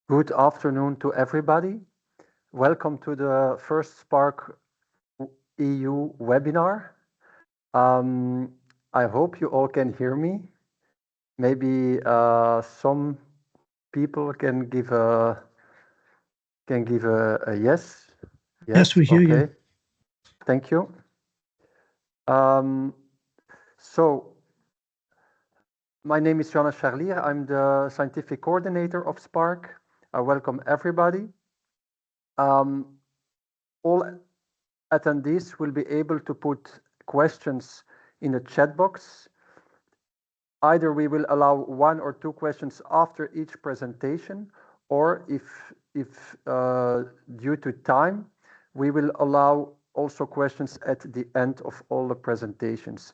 Good afternoon to everybody. Welcome to the first SPARC EU webinar. I hope you all can hear me. Maybe some people can give a yes. Yes, we hear you. Okay. Thank you. So my name is Johannes Charlier. I'm the scientific coordinator of SPARC. I welcome everybody. All attendees will be able to put questions in the chat box. Either we will allow 1 or 2 questions after each presentation, or if due to time, we will allow also questions at the end of all the presentations.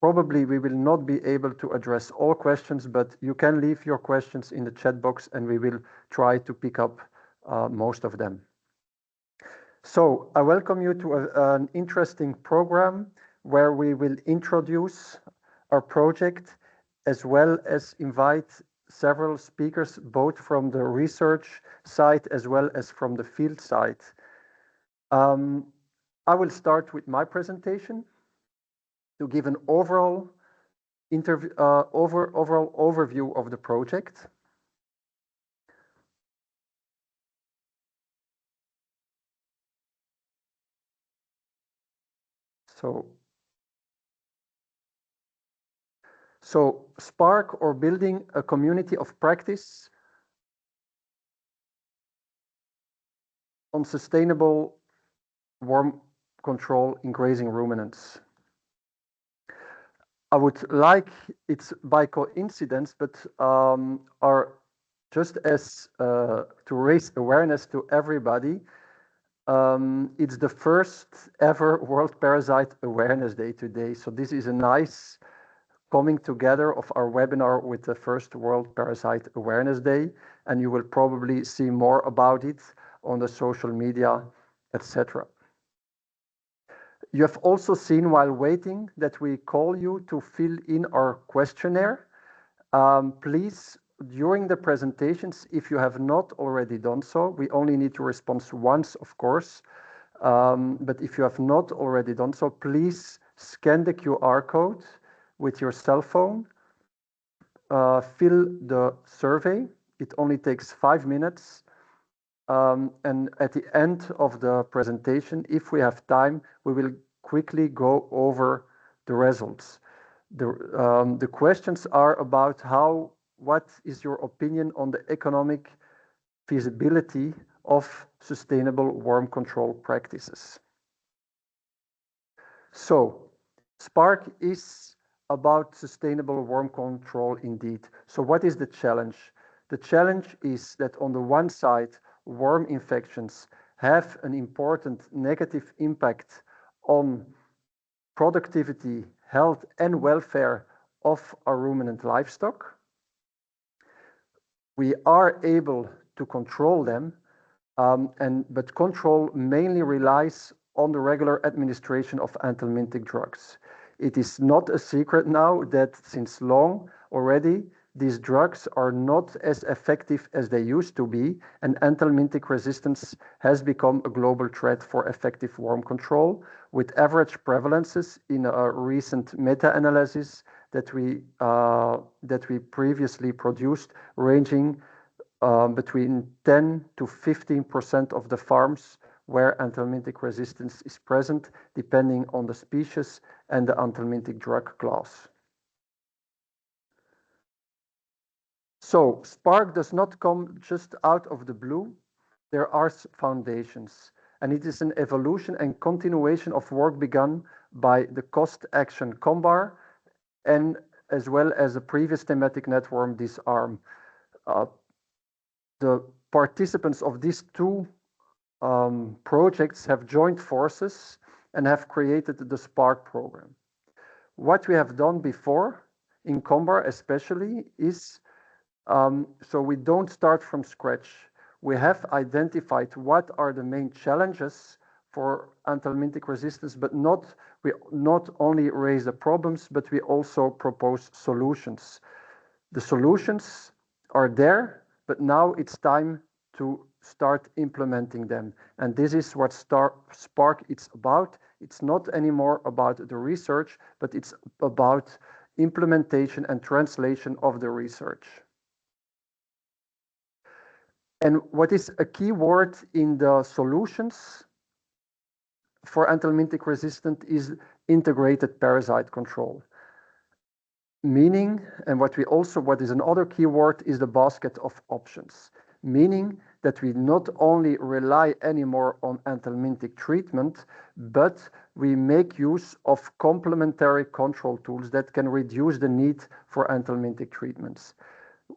Probably we will not be able to address all questions, but you can leave your questions in the chat box and we will try to pick up most of them. So I welcome you to an interesting program where we will introduce our project as well as invite several speakers, both from the research side as well as from the field side. I will start with my presentation to give an overall overview of the project. So SPARC, or building a community of practice on sustainable worm control in grazing ruminants. I would like, it's by coincidence, but are just as to raise awareness to everybody, it's the first ever World Parasite Awareness Day today. So this is a nice coming together of our webinar with the first World Parasite Awareness Day, and you will probably see more about it on the social media, etc. You have also seen while waiting that we call you to fill in our questionnaire. Please, during the presentations, if you have not already done so, we only need to respond once, of course. But if you have not already done so, please scan the QR code with your cell phone, fill the survey. It only takes 5 minutes. And at the end of the presentation, if we have time, we will quickly go over the results. The questions are about what is your opinion on the economic feasibility of sustainable worm control practices. So SPARC is about sustainable worm control indeed. So what is the challenge? The challenge is that on the one side, worm infections have an important negative impact on productivity, health, and welfare of our ruminant livestock. We are able to control them, but control mainly relies on the regular administration of anthelmintic drugs. It is not a secret now that since long already, these drugs are not as effective as they used to be, and anthelmintic resistance has become a global threat for effective worm control, with average prevalences in a recent meta-analysis that we previously produced, ranging between 10 to 15% of the farms where anthelmintic resistance is present, depending on the species and the anthelmintic drug class. So SPARC does not come just out of the blue. There are foundations, and it is an evolution and continuation of work begun by the Cost Action COMBAR, and as well as the previous thematic network DISARM. The participants of these two projects have joined forces and have created the SPARC program. What we have done before in COMBAR especially is, so we don't start from scratch. We have identified what are the main challenges for anthelmintic resistance, but we not only raise the problems, but we also propose solutions. The solutions are there. but now it's time to start implementing them. And this is what SPARC is about. It's not anymore about the research, but it's about implementation and translation of the research. And what is a key word in the solutions for anthelmintic resistant is integrated parasite control. Meaning, and what is another key word is the basket of options. Meaning that we not only rely anymore on anthelmintic treatment, but we make use of complementary control tools that can reduce the need for anthelmintic treatments.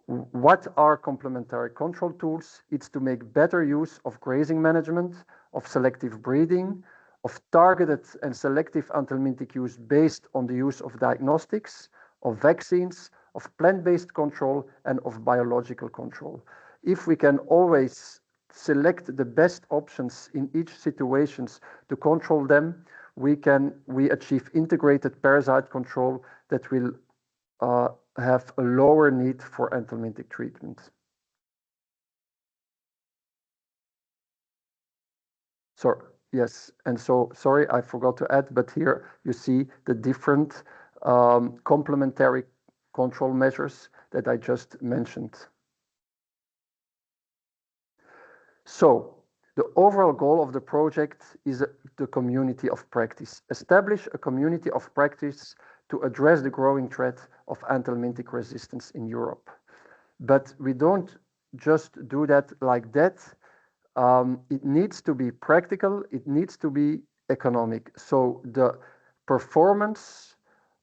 What are complementary control tools? It's to make better use of grazing management, of selective breeding, of targeted and selective anthelmintic use based on the use of diagnostics, of vaccines, of plant-based control, and of biological control. If we can always select the best options in each situations to control them, we achieve integrated parasite control that will have a lower need for anthelmintic treatment. So yes, and so sorry, I forgot to add, but here you see the different complementary control measures that I just mentioned. So the overall goal of the project is the community of practice. Establish a community of practice to address the growing threat of anthelmintic resistance in Europe. But we don't just do that like that. It needs to be practical, it needs to be economic. So the performance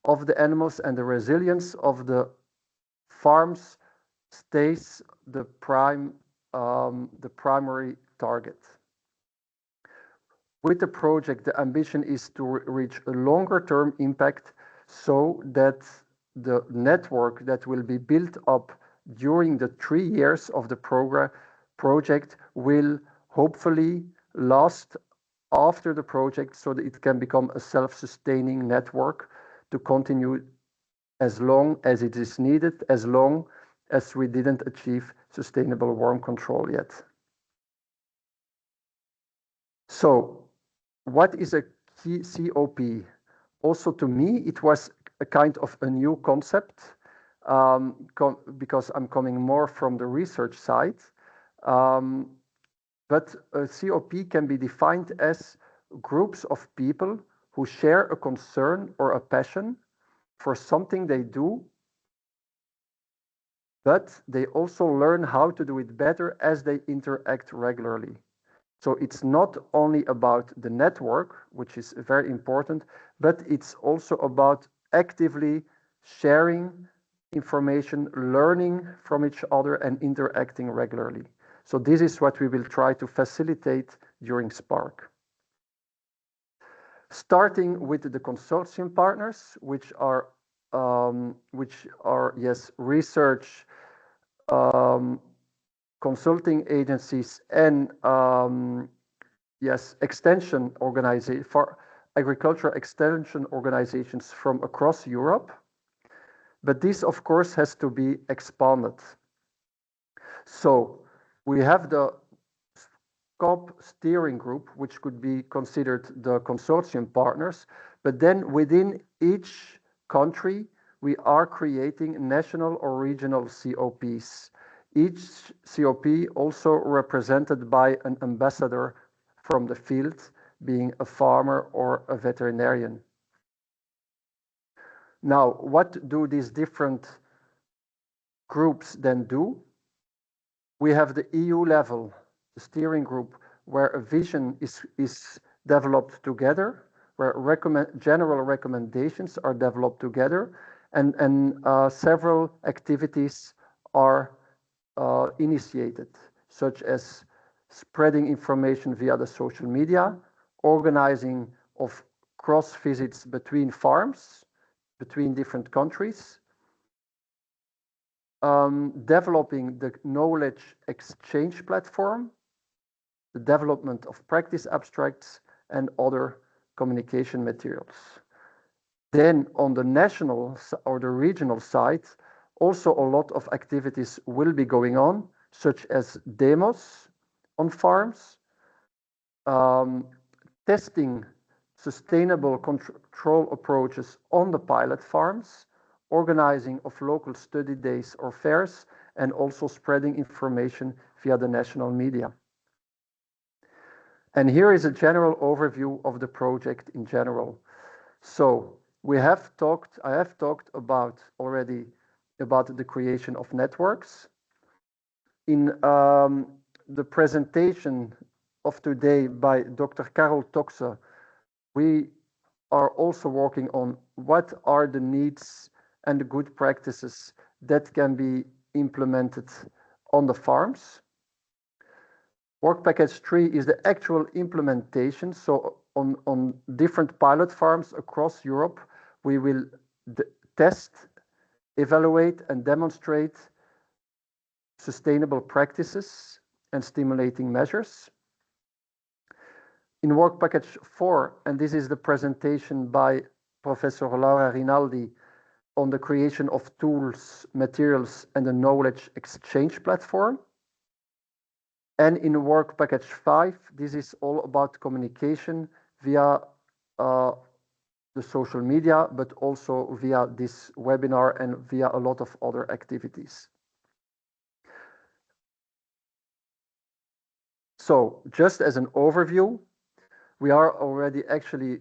of the animals and the resilience of the farms stays the primary target. With the project, the ambition is to reach a longer-term impact so that the network that will be built up during the 3 years of the project will hopefully last after the project so that it can become a self-sustaining network to continue as long as it is needed, as long as we didn't achieve sustainable worm control yet. So what is a key COP? Also to me, it was a kind of a new concept because I'm coming more from the research side. But a COP can be defined as groups of people who share a concern or a passion for something they do, but they also learn how to do it better as they interact regularly. So it's not only about the network, which is very important, but it's also about actively sharing information, learning from each other, and interacting regularly. So this is what we will try to facilitate during SPARC. Starting with the consortium partners, which are yes, research, consulting agencies, and yes, extension organization for agricultural extension organizations from across Europe. But this, of course, has to be expanded. So we have the SCOP steering group, which could be considered the consortium partners, but then within each country, we are creating national or regional COPs. Each COP also represented by an ambassador from the field, being a farmer or a veterinarian. Now, what do these different groups then do? We have the EU level, the steering group, where a vision is developed together, where general recommendations are developed together, and several activities are initiated, such as spreading information via the social media, organizing of cross visits between farms, between different countries, developing the knowledge exchange platform, the development of practice abstracts, and other communication materials. Then on the national or the regional side, also a lot of activities will be going on, such as demos on farms, testing sustainable control approaches on the pilot farms, organizing of local study days or fairs, and also spreading information via the national media. And here is a general overview of the project in general. So I have talked about already about the creation of networks. In the presentation of today by Dr. Karol Toxe, we are also working on what are the needs and the good practices that can be implemented on the farms. Work package 3 is the actual implementation. So on different pilot farms across Europe, we will test, evaluate, and demonstrate sustainable practices and stimulating measures. In work package 4, and this is the presentation by Professor Laura Rinaldi on the creation of tools, materials, and a knowledge exchange platform. And in work package 5, this is all about communication via the social media, but also via this webinar and via a lot of other activities. So just as an overview, we are already actually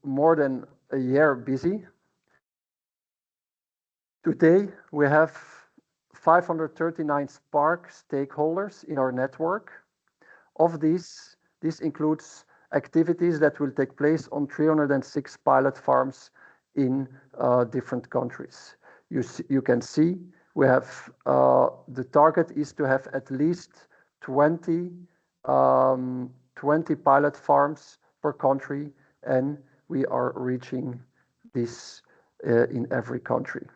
more than a year busy. Today, we have 539 SPARC stakeholders in our network. Of these, this includes activities that will take place on 306 pilot farms in different countries. You can see we have the target is to have at least 20 pilot farms per country, and we are reaching this in every country.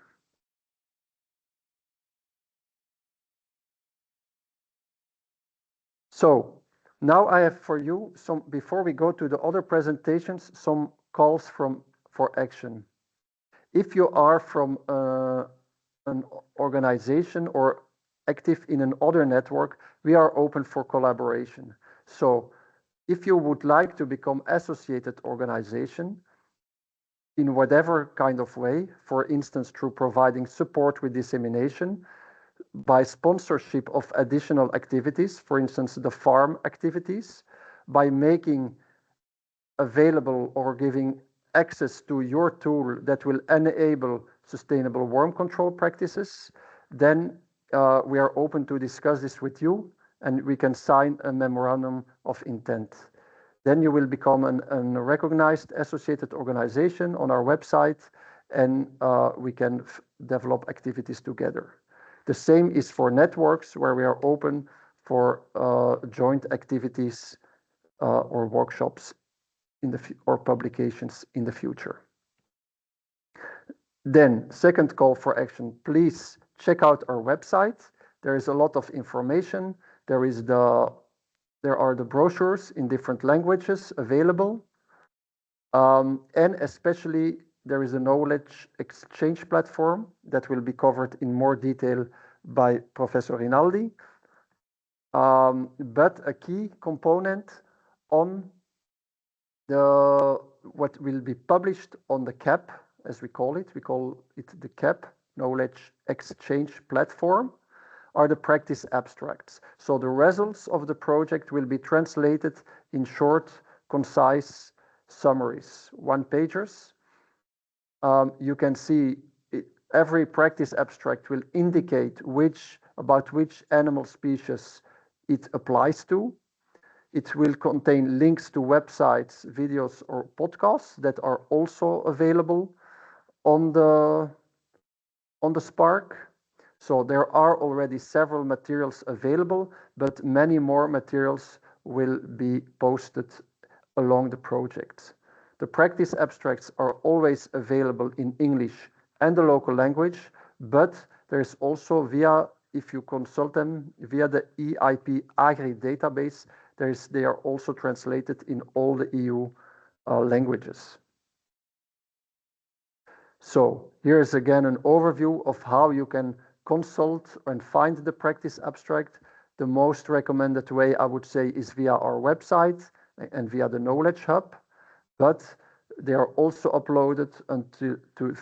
So now I have for you some, before we go to the other presentations, some calls for action. If you are from an organization or active in another network, we are open for collaboration. So if you would like to become associated organization in whatever kind of way, for instance, through providing support with dissemination, by sponsorship of additional activities, for instance, the farm activities, by making available or giving access to your tool that will enable sustainable worm control practices, then we are open to discuss this with you, and we can sign a memorandum of intent. Then you will become a recognized associated organization on our website, and we can develop activities together. The same is for networks, where we are open for joint activities or workshops in or publications in the future. Then, second call for action, please check out our website. There is a lot of information. There are the brochures in different languages available, and especially there is a knowledge exchange platform that will be covered in more detail by Professor Rinaldi. But a key component on what will be published on the CAP, as we call it the CAP, Knowledge Exchange Platform, are the practice abstracts. So the results of the project will be translated in short, concise summaries, one-pagers. You can see every practice abstract will indicate about which animal species it applies to. It will contain links to websites, videos, or podcasts that are also available on the SPARC. So there are already several materials available, but many more materials will be posted along the project. The practice abstracts are always available in English and the local language, but there's also if you consult them via the EIP Agri database, they are also translated in all the EU languages. So here's again an overview of how you can consult and find the practice abstract, the most recommended way, I would say, is via our website and via the Knowledge Hub, but they are also uploaded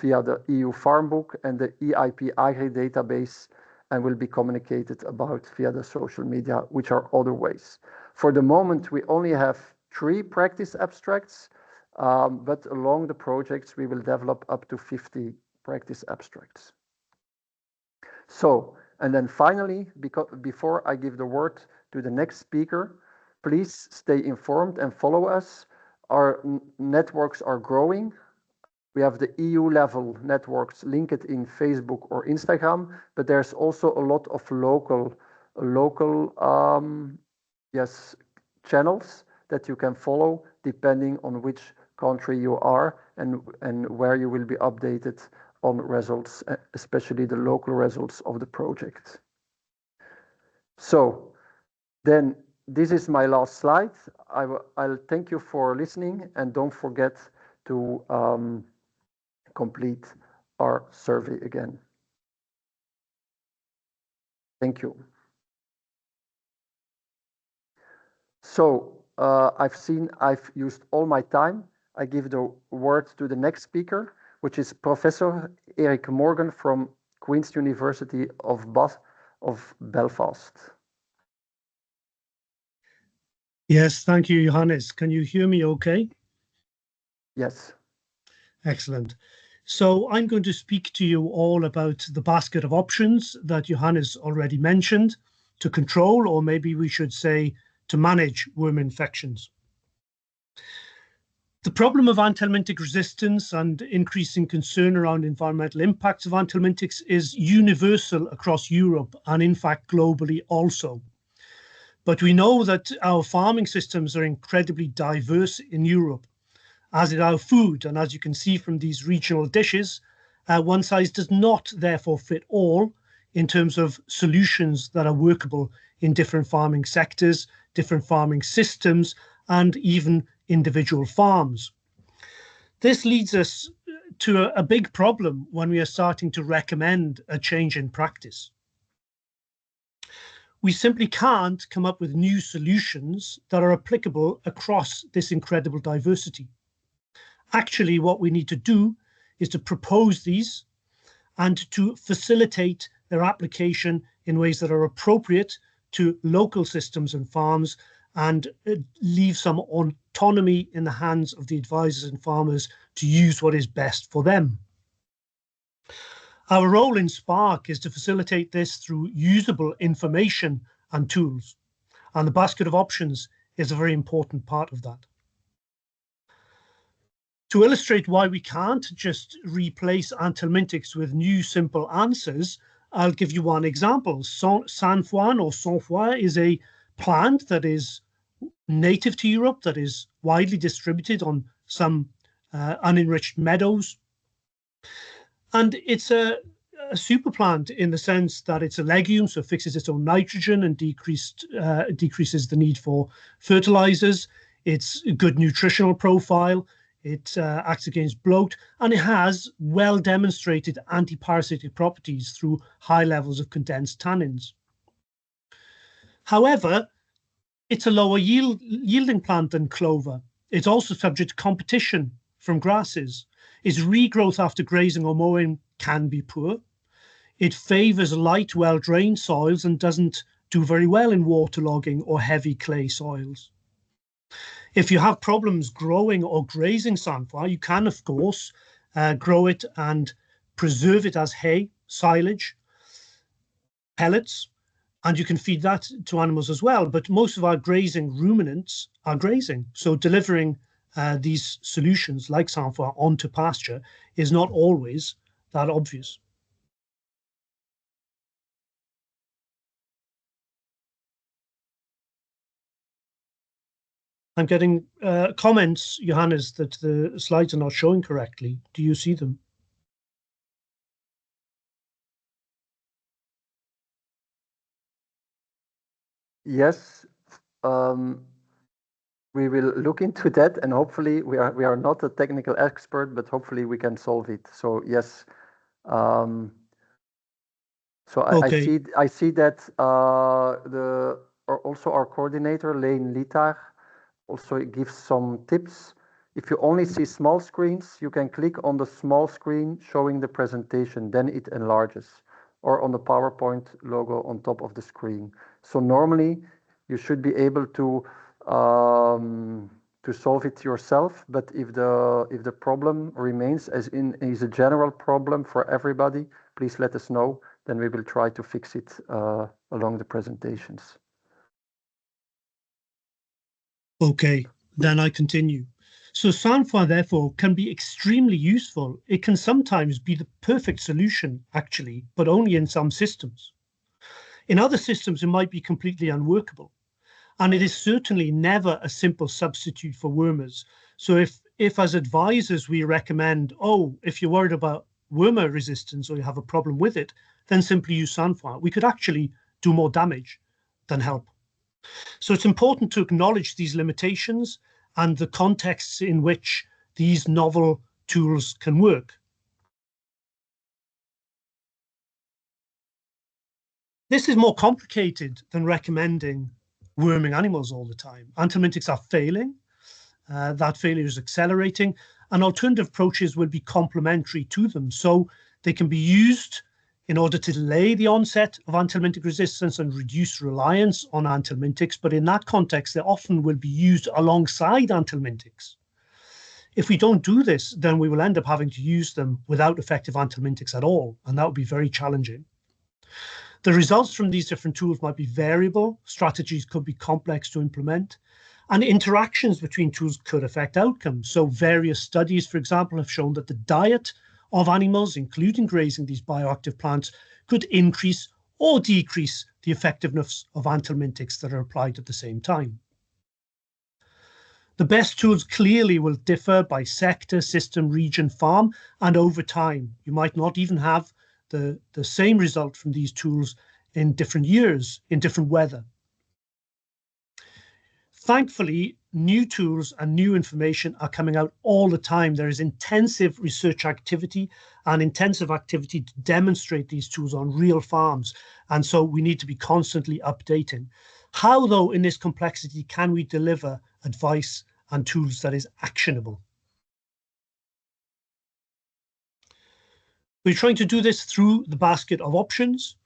via the EU Farm Book and the EIP Agri database, and will be communicated about via the social media, which are other ways. For the moment, we only have 3 practice abstracts, but along the projects, we will develop up to 50 practice abstracts. So, and then finally, before I give the word to the next speaker, please stay informed and follow us. Our networks are growing. We have the EU level networks linked in Facebook or Instagram, but there's also a lot of local channels that you can follow depending on which country you are and where you will be updated on results, especially the local results of the project. So then this is my last slide. I'll thank you for listening, and don't forget to complete our survey again. Thank you. So I've used all my time. I give the word to the next speaker, which is Professor Eric Morgan from Queen's University of Belfast. Yes, thank you, Johannes. Can you hear me okay? Yes. Excellent. So I'm going to speak to you all about the basket of options that Johannes already mentioned to control, or maybe we should say to manage, worm infections. The problem of anthelmintic resistance and increasing concern around environmental impacts of anthelmintics is universal across Europe and in fact globally also. But we know that our farming systems are incredibly diverse in Europe, as is our food. And as you can see from these regional dishes, one size does not therefore fit all in terms of solutions that are workable in different farming sectors, different farming systems, and even individual farms. This leads us to a big problem when we are starting to recommend a change in practice. We simply can't come up with new solutions that are applicable across this incredible diversity. Actually, what we need to do is to propose these and to facilitate their application in ways that are appropriate to local systems and farms, and leave some autonomy in the hands of the advisors and farmers to use what is best for them. Our role in SPARC is to facilitate this through usable information and tools, and the basket of options is a very important part of that. To illustrate why we can't just replace anthelmintics with new simple answers, I'll give you one example. Sainfoin or sainfoin is a plant that is native to Europe, that is widely distributed on some unenriched meadows. And it's a super plant in the sense that it's a legume, so it fixes its own nitrogen and decreases the need for fertilizers. It's a good nutritional profile. It acts against bloat, and it has well demonstrated anti-parasitic properties through high levels of condensed tannins. However, it's a lower yielding plant than clover. It's also subject to competition from grasses. Its regrowth after grazing or mowing can be poor. It favors light, well-drained soils and doesn't do very well in waterlogging or heavy clay soils. If you have problems growing or grazing sainfoin, you can, of course, grow it and preserve it as hay, silage, pellets, and you can feed that to animals as well. But most of our grazing ruminants are grazing. So delivering these solutions like sainfoin onto pasture is not always that obvious. I'm getting comments, Johannes, that the slides are not showing correctly. Do you see them? Yes, we will look into that, and hopefully we are not a technical expert, but hopefully we can solve it. So yes, So Okay. I see that also our coordinator, Leen Litar, also it gives some tips. If you only see small screens, you can click on the small screen showing the presentation, then it enlarges, or on the PowerPoint logo on top of the screen. So normally you should be able to solve it yourself, but if the problem remains as in is a general problem for everybody, please let us know. Then we will try to fix it along the presentations. Okay, then I continue. So Sanfa, therefore, can be extremely useful. It can sometimes be the perfect solution, actually, but only in some systems. In other systems, it might be completely unworkable. And it is certainly never a simple substitute for wormers. So if as advisors we recommend, oh, if you're worried about wormer resistance or you have a problem with it, then simply use Sanfa, we could actually do more damage than help. So it's important to acknowledge these limitations and the contexts in which these novel tools can work. This is more complicated than recommending worming animals all the time. Anthelmintics are failing, that failure is accelerating, and alternative approaches will be complementary to them. So they can be used in order to delay the onset of anthelmintic resistance and reduce reliance on anthelmintics. But in that context, they often will be used alongside anthelmintics. If we don't do this, then we will end up having to use them without effective anthelmintics at all, and that would be very challenging. The results from these different tools might be variable, strategies could be complex to implement, and interactions between tools could affect outcomes. So various studies, for example, have shown that the diet of animals, including grazing these bioactive plants, could increase or decrease the effectiveness of anthelmintics that are applied at the same time. The best tools clearly will differ by sector, system, region, farm, and over time. You might not even have the same result from these tools in different years, in different weather. Thankfully, new tools and new information are coming out all the time. There is intensive research activity and intensive activity to demonstrate these tools on real farms. And so we need to be constantly updating. How, though, in this complexity, can we deliver advice and tools that is actionable? We're trying to do this through the basket of options.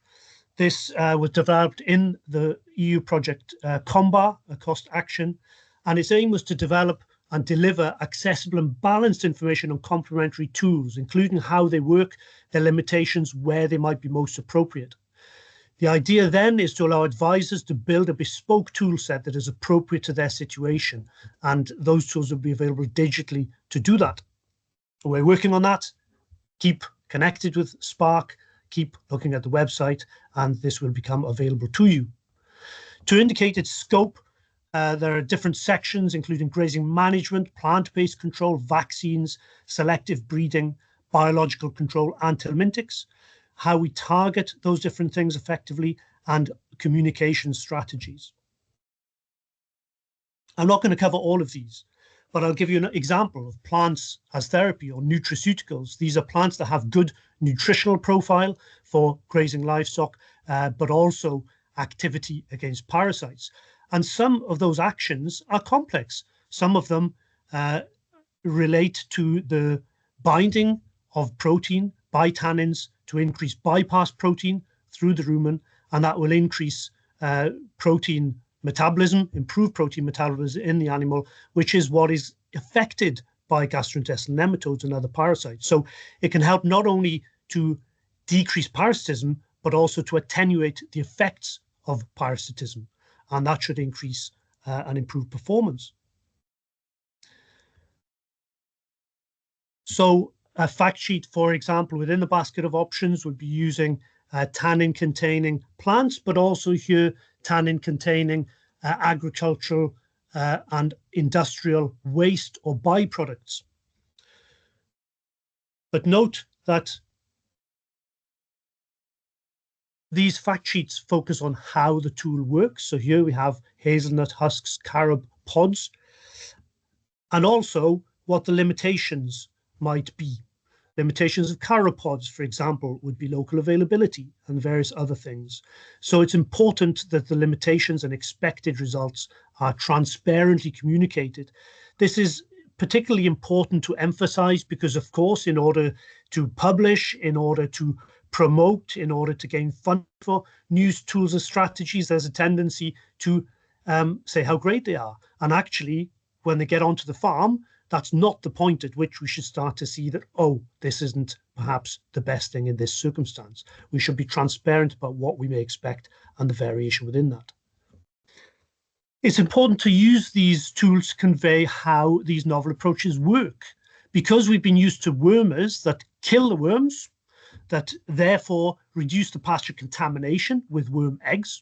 This was developed in the EU project COMBA, a cost action, and its aim was to develop and deliver accessible and balanced information on complementary tools, including how they work, their limitations, where they might be most appropriate. The idea then is to allow advisors to build a bespoke tool set that is appropriate to their situation, and those tools will be available digitally to do that. We're working on that. Keep connected with SPARC, keep looking at the website, and this will become available to you. To indicate its scope, there are different sections, including grazing management, plant-based control, vaccines, selective breeding, biological control, anthelmintics, how we target those different things effectively, and communication strategies. I'm not going to cover all of these, but I'll give you an example of plants as therapy or nutraceuticals. These are plants that have good nutritional profile for grazing livestock, but also activity against parasites. And some of those actions are complex. Some of them relate to the binding of protein by tannins to increase bypass protein through the rumen, and that will increase protein metabolism, improve protein metabolism in the animal, which is what is affected by gastrointestinal nematodes and other parasites. So it can help not only to decrease parasitism, but also to attenuate the effects of parasitism. And that should increase and improve performance. So a fact sheet, for example, within the basket of options would be using tannin-containing plants, but also here tannin-containing agricultural and industrial waste or byproducts. But note that these fact sheets focus on how the tool works. So here we have hazelnut husks, carob pods, and also what the limitations might be. Limitations of chiropods, for example, would be local availability and various other things. So it's important that the limitations and expected results are transparently communicated. This is particularly important to emphasize because, of course, in order to publish, in order to promote, in order to gain funding for news tools and strategies, there's a tendency to say how great they are. And actually, when they get onto the farm, that's not the point at which we should start to see that, oh, this isn't perhaps the best thing in this circumstance. We should be transparent about what we may expect and the variation within that. It's important to use these tools to convey how these novel approaches work, because we've been used to wormers that kill the worms, that therefore reduce the pasture contamination with worm eggs,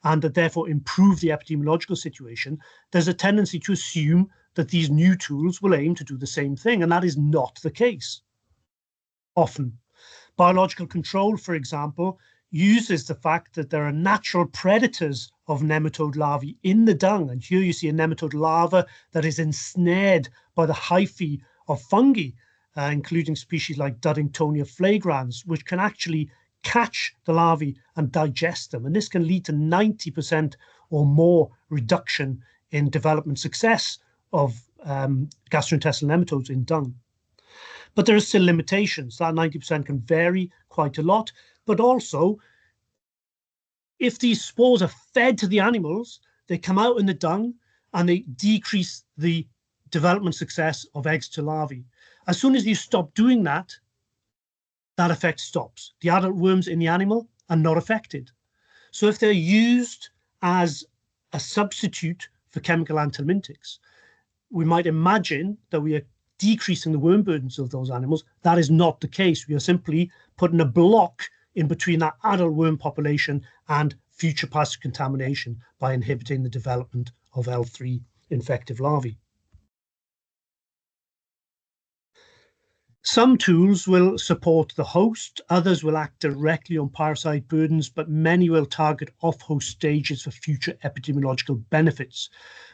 and that therefore improve the epidemiological situation. There's a tendency to assume that these new tools will aim to do the same thing, and that is not the case. Often, biological control, for example, uses the fact that there are natural predators of nematode larvae in the dung, and here you see a nematode larva that is ensnared by the hyphae of fungi, including species like Duddingtonia flagrans, which can actually catch the larvae and digest them, and this can lead to 90% or more reduction in development success of gastrointestinal nematodes in dung. But there are still limitations. That 90% can vary quite a lot, but also if these spores are fed to the animals, they come out in the dung and they decrease the development success of eggs to larvae. As soon as you stop doing that, that effect stops. The adult worms in the animal are not affected. So if they're used as a substitute for chemical anthelmintics, we might imagine that we are decreasing the worm burdens of those animals. That is not the case. We are simply putting a block in between that adult worm population and future pasture contamination by inhibiting the development of L3 infective larvae. Some tools will support the host, others will act directly on parasite burdens, but many will target off-host stages for future epidemiological benefits.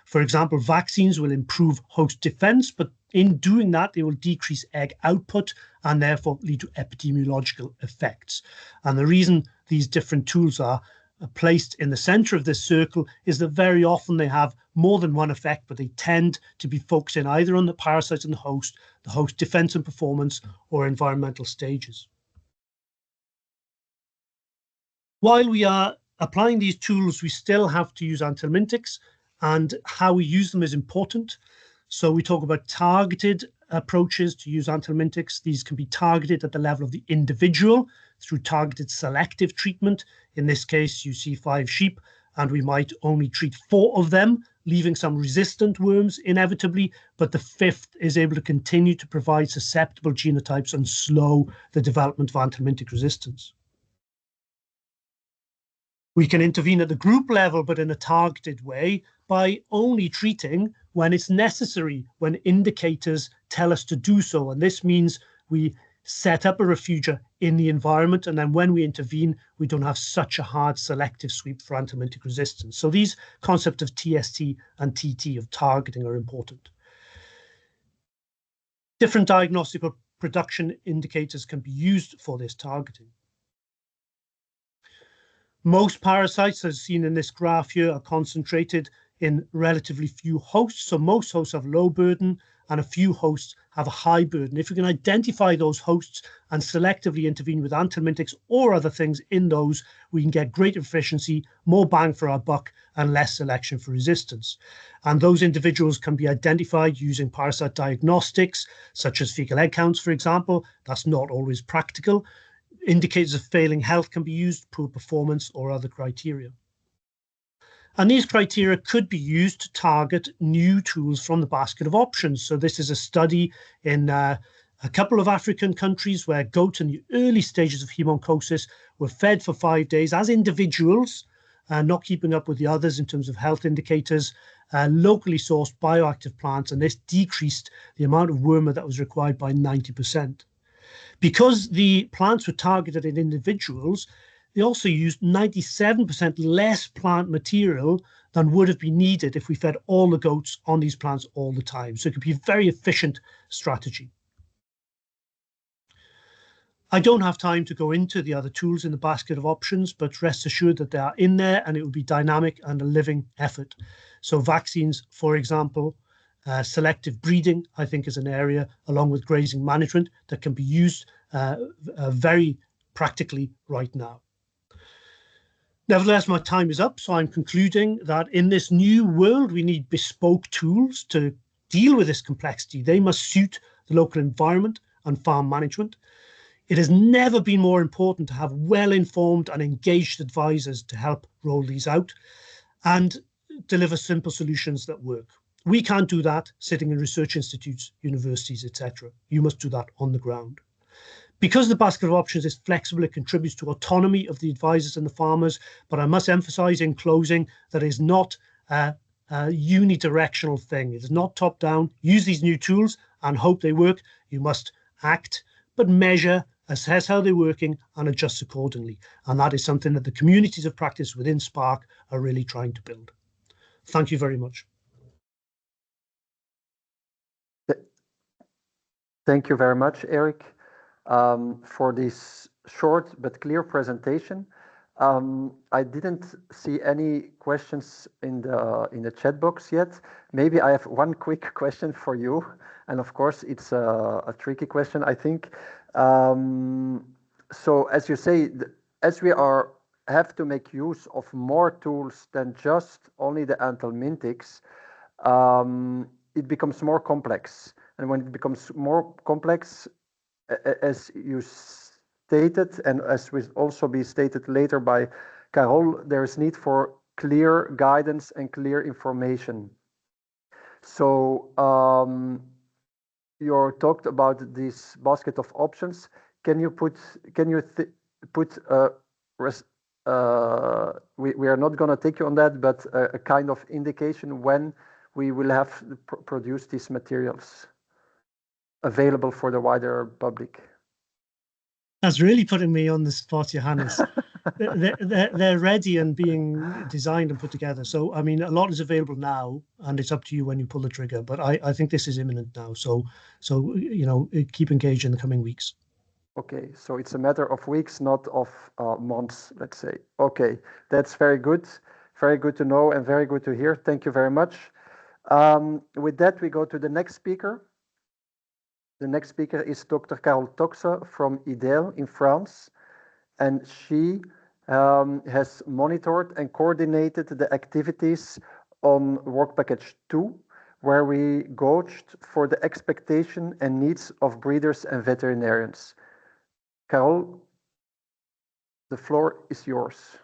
For example, vaccines will improve host defense, but in doing that, they will decrease egg output and therefore lead to epidemiological effects. And the reason these different tools are placed in the center of this circle is that very often they have more than one effect, but they tend to be focusing either on the parasites and the host defense and performance, or environmental stages. While we are applying these tools, we still have to use anthelmintics, and how we use them is important. So we talk about targeted approaches to use anthelmintics. These can be targeted at the level of the individual through targeted selective treatment. In this case, you see 5 sheep, and we might only treat 4 of them, leaving some resistant worms inevitably, but the 5th is able to continue to provide susceptible genotypes and slow the development of anthelmintic resistance. We can intervene at the group level, but in a targeted way, by only treating when it's necessary, when indicators tell us to do so. And this means we set up a refugia in the environment, and then when we intervene, we don't have such a hard selective sweep for anthelmintic resistance. So these concepts of TST and TT, of targeting, are important. Different diagnostic or production indicators can be used for this targeting. Most parasites, as seen in this graph here, are concentrated in relatively few hosts. So most hosts have low burden and a few hosts have a high burden. If we can identify those hosts and selectively intervene with anthelmintics or other things in those, we can get greater efficiency, more bang for our buck, and less selection for resistance. And those individuals can be identified using parasite diagnostics, such as fecal egg counts, for example. That's not always practical. Indicators of failing health can be used, poor performance, or other criteria. And these criteria could be used to target new tools from the basket of options. So this is a study in a couple of African countries where goats in the early stages of hemoncosis were fed for 5 days as individuals, not keeping up with the others in terms of health indicators, locally sourced bioactive plants, and this decreased the amount of wormer that was required by 90%. Because the plants were targeted in individuals, they also used 97% less plant material than would have been needed if we fed all the goats on these plants all the time. So it could be a very efficient strategy. I don't have time to go into the other tools in the basket of options, but rest assured that they are in there and it will be dynamic and a living effort. So vaccines, for example, selective breeding, I think, is an area, along with grazing management, that can be used very practically right now. Nevertheless, my time is up, so I'm concluding that in this new world, we need bespoke tools to deal with this complexity. They must suit the local environment and farm management. It has never been more important to have well-informed and engaged advisors to help roll these out and deliver simple solutions that work. We can't do that sitting in research institutes, universities, etc. You must do that on the ground. Because the basket of options is flexible, it contributes to autonomy of the advisors and the farmers. But I must emphasize in closing that it is not a unidirectional thing. It is not top down. Use these new tools and hope they work. You must act, but measure, assess how they're working and adjust accordingly. And that is something that the communities of practice within SPARC are really trying to build. Thank you very much. Thank you very much, Eric, for this short but clear presentation. I didn't see any questions in the chat box yet. Maybe I have one quick question for you, and of course it's a tricky question, I think. So as you say, as we have to make use of more tools than just only the anthelmintics, it becomes more complex. And when it becomes more complex, as you stated, and as will also be stated later by Carol, there is need for clear guidance and clear information. So you talked about this basket of options. We are not going to take you on that, but a kind of indication when we will have produced these materials available for the wider public. That's really putting me on the spot, Johannes. They're ready and being designed and put together. So, I mean, a lot is available now, and it's up to you when you pull the trigger. But I think this is imminent now. So you know, keep engaged in the coming weeks. Okay, so it's a matter of weeks, not of months, let's say. Okay, that's very good to know and very good to hear. Thank you very much. With that, we go to the next speaker. The next speaker is Dr. Carole Toxe from IDEL in France, and she has monitored and coordinated the activities on Work Package 2, where we gauged for the expectation and needs of breeders and veterinarians. Carole, the floor is yours.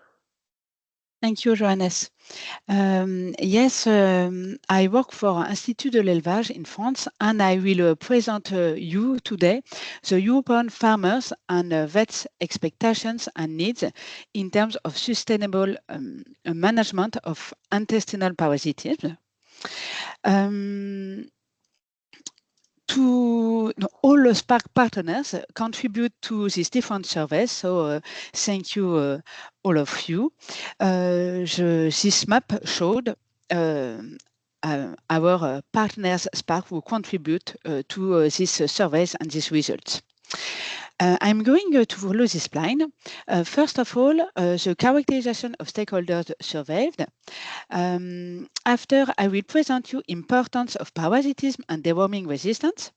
Thank you, Johannes. Yes, I work for Institut de l'Élevage in France, and I will present you today the European farmers and vets' expectations and needs in terms of sustainable management of intestinal parasitism. All the SPARC partners contribute to these different surveys, so thank you all of you. This map showed our partners SPARC who contribute to these surveys and these results. I'm going to follow this line. First of all, the characterization of stakeholders surveyed. After, I will present you importance of parasitism and deworming resistance.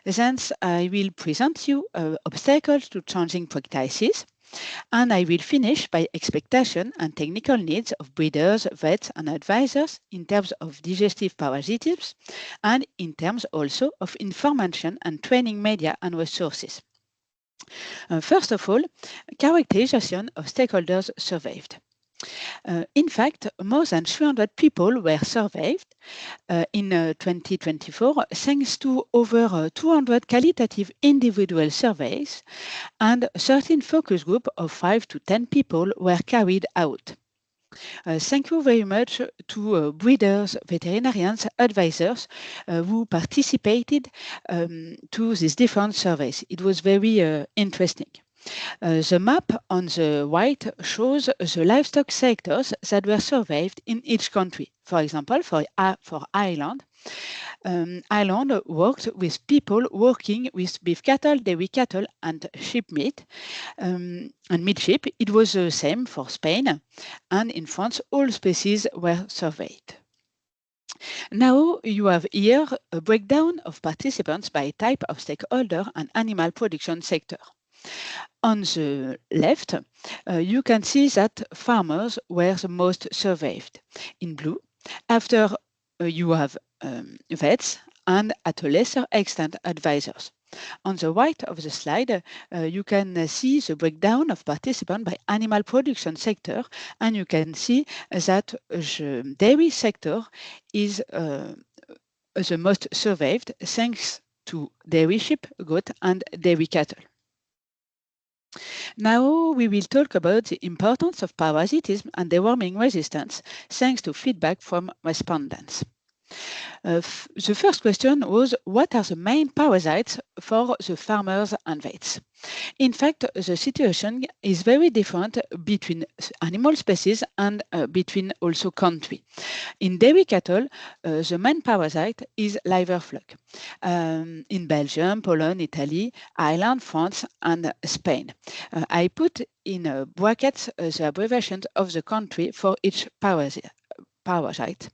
Then I will present you obstacles to changing practices. And I will finish by expectation and technical needs of breeders, vets, and advisors in terms of digestive parasitism and in terms also of information and training media and resources. First of all, characterization of stakeholders surveyed. In fact, more than 300 people were surveyed in 2024, thanks to over 200 qualitative individual surveys, and 13 focus groups of 5 to 10 people were carried out. Thank you very much to breeders, veterinarians, advisors who participated to these different surveys. It was very interesting. The map on the right shows the livestock sectors that were surveyed in each country. For example, for Ireland, Ireland worked with people working with beef cattle, dairy cattle, and sheep meat and meat sheep. It was the same for Spain, and in France, all species were surveyed. Now you have here a breakdown of participants by type of stakeholder and animal production sector. On the left, you can see that farmers were the most surveyed in blue. After you have vets and at a lesser extent advisors. On the right of the slide, you can see the breakdown of participants by animal production sector, and you can see that the dairy sector is the most surveyed thanks to dairy sheep, goat, and dairy cattle. Now we will talk about the importance of parasitism and deworming resistance thanks to feedback from respondents. The first question was, what are the main parasites for the farmers and vets? In fact, the situation is very different between animal species and between also country. In dairy cattle, the main parasite is liver flug. In Belgium, Poland, Italy, Ireland, France, and Spain. I put in brackets the abbreviation of the country for each parasite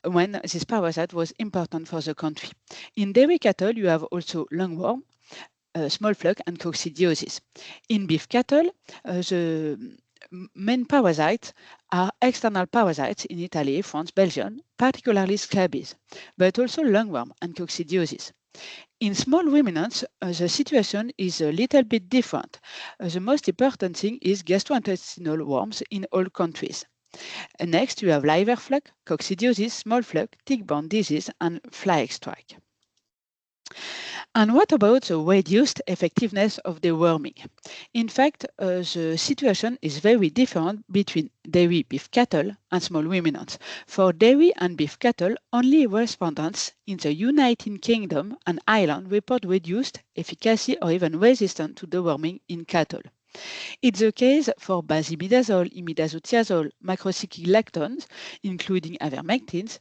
when this parasite was important for the country. In dairy cattle, you have also lungworm, small flug, and coccidiosis. In beef cattle, the main parasites are external parasites in Italy, France, Belgium, particularly scabies, but also lungworm and coccidiosis. In small ruminants, the situation is a little bit different. The most important thing is gastrointestinal worms in all countries. Next, you have liver flug, coccidiosis, small flug, tick-borne disease, and fly strike. And what about the reduced effectiveness of deworming? In fact, the situation is very different between dairy beef cattle and small ruminants. For dairy and beef cattle, only respondents in the United Kingdom and Ireland report reduced efficacy or even resistance to deworming in cattle. It's the case for basimidazole, imidazothiazole, macrocyclic lactones, including ivermectins,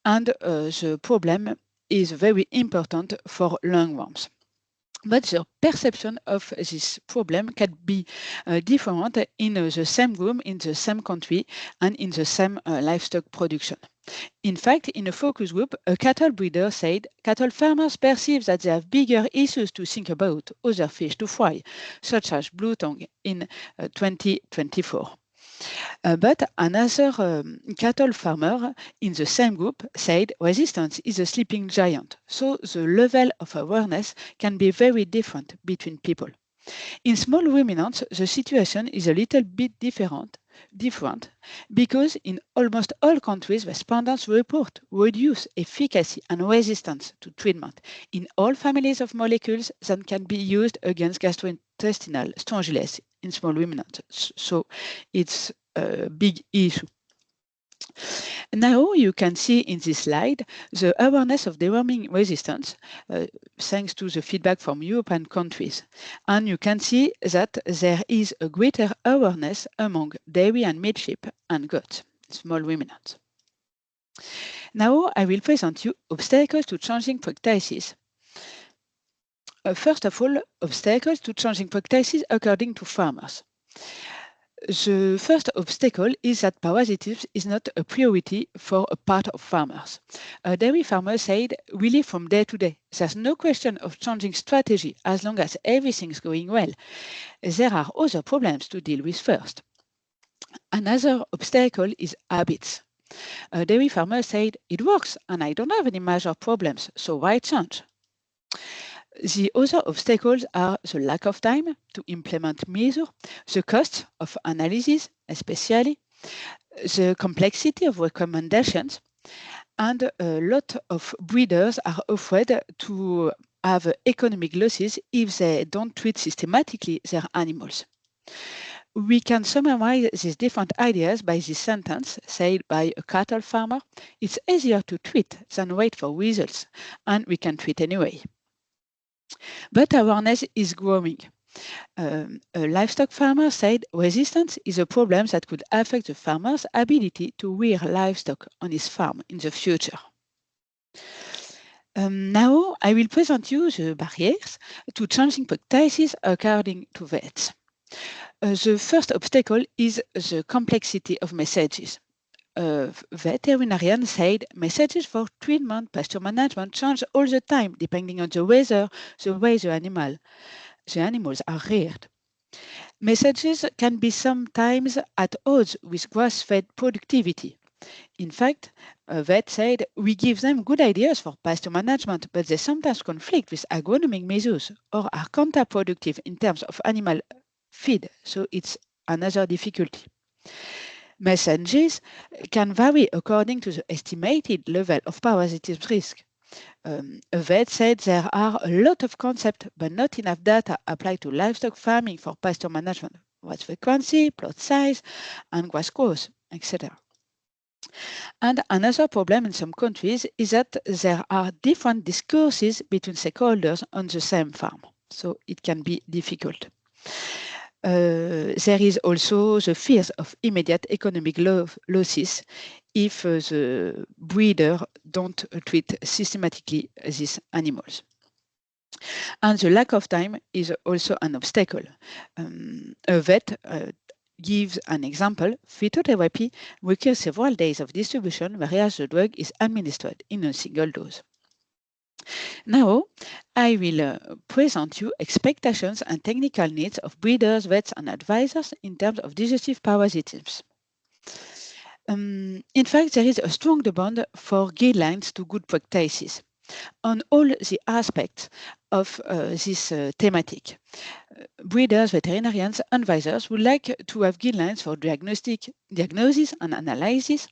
and the problem is very important for lungworms. But the perception of this problem can be different in the same room, in the same country, and in the same livestock production. In fact, in a focus group, a cattle breeder said cattle farmers perceive that they have bigger issues to think about, other fish to fry, such as blue tongue in 2024. But another cattle farmer in the same group said resistance is a sleeping giant, so the level of awareness can be very different between people. In small ruminants, the situation is a little bit different because in almost all countries, respondents report reduced efficacy and resistance to treatment in all families of molecules that can be used against gastrointestinal strongyles in small ruminants. So it's a big issue. Now you can see in this slide the awareness of deworming resistance thanks to the feedback from European countries. And you can see that there is a greater awareness among dairy and meat sheep and goats, small ruminants. Now I will present you obstacles to changing practices. First of all, obstacles to changing practices according to farmers. The first obstacle is that parasitism is not a priority for a part of farmers. A dairy farmer said, we live from day to day. There's no question of changing strategy as long as everything's going well. There are other problems to deal with first. Another obstacle is habits. A dairy farmer said, it works and I don't have any major problems, so why change? The other obstacles are the lack of time to implement measures, the cost of analysis, especially, the complexity of recommendations, and a lot of breeders are afraid to have economic losses if they don't treat systematically their animals. We can summarize these different ideas by this sentence said by a cattle farmer: it's easier to treat than wait for results, and we can treat anyway. But awareness is growing. A livestock farmer said resistance is a problem that could affect the farmer's ability to rear livestock on his farm in the future. Now, I will present you the barriers to changing practices according to vets. The first obstacle is the complexity of messages. A veterinarian said messages for treatment, pasture management change all the time depending on the weather, the way the animals are reared. Messages can be sometimes at odds with grass-fed productivity. In fact, a vet said, we give them good ideas for pasture management, but they sometimes conflict with agronomic measures or are counterproductive in terms of animal feed, so it's another difficulty. Messages can vary according to the estimated level of parasitism risk. A vet said there are a lot of concepts, but not enough data applied to livestock farming for pasture management, grass frequency, plot size, and grass growth, etc. And another problem in some countries is that there are different discourses between stakeholders on the same farm, so it can be difficult. There is also the fears of immediate economic losses if the breeder don't treat systematically these animals. And the lack of time is also an obstacle. A vet gives an example. Phytotherapy requires several days of distribution, whereas the drug is administered in a single dose. Now, I will present you expectations and technical needs of breeders, vets, and advisors in terms of digestive parasitisms. In fact, there is a strong demand for guidelines to good practices on all the aspects of this thematic. Breeders, veterinarians, advisors would like to have guidelines for diagnosis and analysis,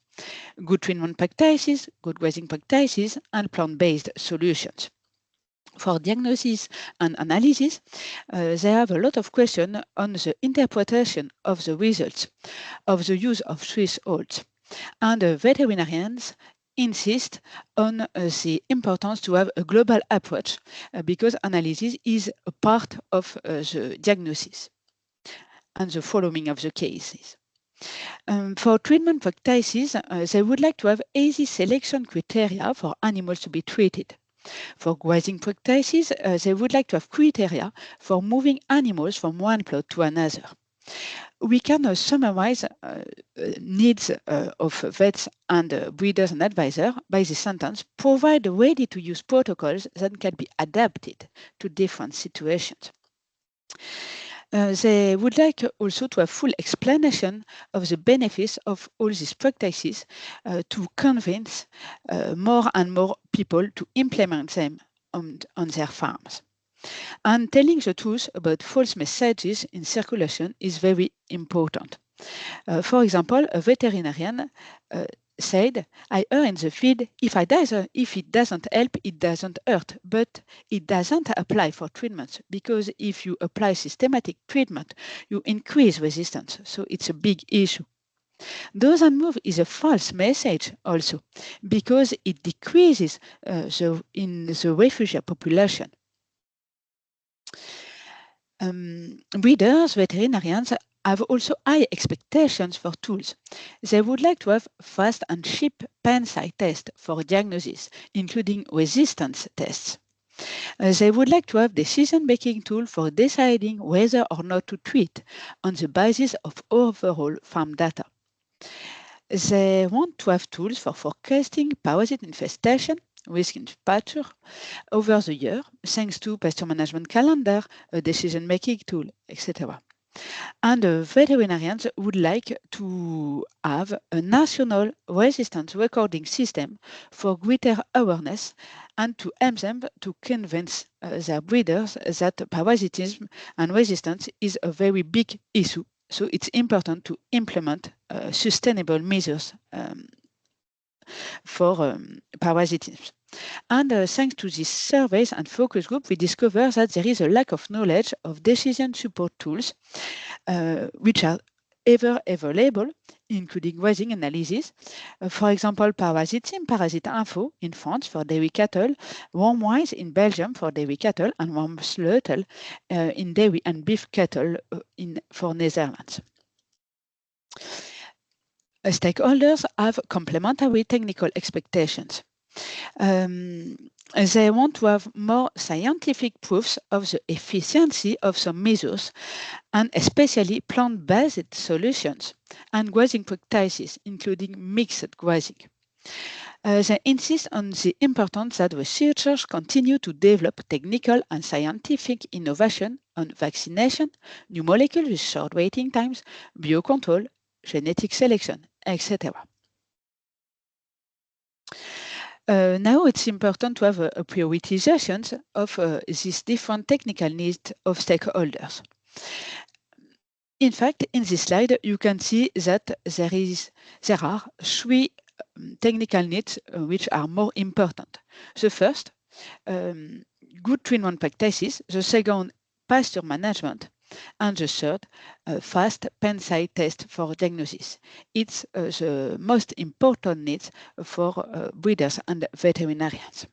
good treatment practices, good grazing practices, and plant-based solutions. For diagnosis and analysis, they have a lot of questions on the interpretation of the results of the use of thresholds. And veterinarians insist on the importance to have a global approach because analysis is a part of the diagnosis and the following of the cases. For treatment practices, they would like to have easy selection criteria for animals to be treated. For grazing practices, they would like to have criteria for moving animals from one plot to another. We can summarize needs of vets and breeders and advisors by this sentence: provide ready-to-use protocols that can be adapted to different situations. They would like also to have full explanation of the benefits of all these practices to convince more and more people to implement them on their farms. And telling the truth about false messages in circulation is very important. For example, a veterinarian said, I err in the field, if it doesn't help, it doesn't hurt, but it doesn't apply for treatments, because if you apply systematic treatment, you increase resistance, so it's a big issue. Dose and move is a false message also, because it decreases in the refugee population. Breeders, veterinarians have also high expectations for tools. They would like to have fast and cheap parasite tests for diagnosis, including resistance tests. They would like to have decision-making tools for deciding whether or not to treat on the basis of overall farm data. They want to have tools for forecasting parasite infestation, risk in pasture over the year, thanks to pasture management calendar, a decision-making tool, etc. And veterinarians would like to have a national resistance recording system for greater awareness and to help them to convince their breeders that parasitism and resistance is a very big issue. So it's important to implement sustainable measures for parasitism. And thanks to these surveys and focus group, we discover that there is a lack of knowledge of decision support tools, which are ever available, including grazing analysis. For example, parasites in Parasite Info in France for dairy cattle, worm wise in Belgium for dairy cattle, and worm sleutel in dairy and beef cattle for Netherlands. Stakeholders have complementary technical expectations. They want to have more scientific proofs of the efficiency of some measures, and especially plant-based solutions and grazing practices, including mixed grazing. They insist on the importance that researchers continue to develop technical and scientific innovation on vaccination, new molecules with short waiting times, biocontrol, genetic selection, etc. Now it's important to have a prioritization of these different technical needs of stakeholders. In fact, in this slide, you can see that there are three technical needs which are more important. The first, good treatment practices. The second, pasture management. And the third, fast parasite test for diagnosis. It's the most important needs for breeders and veterinarians.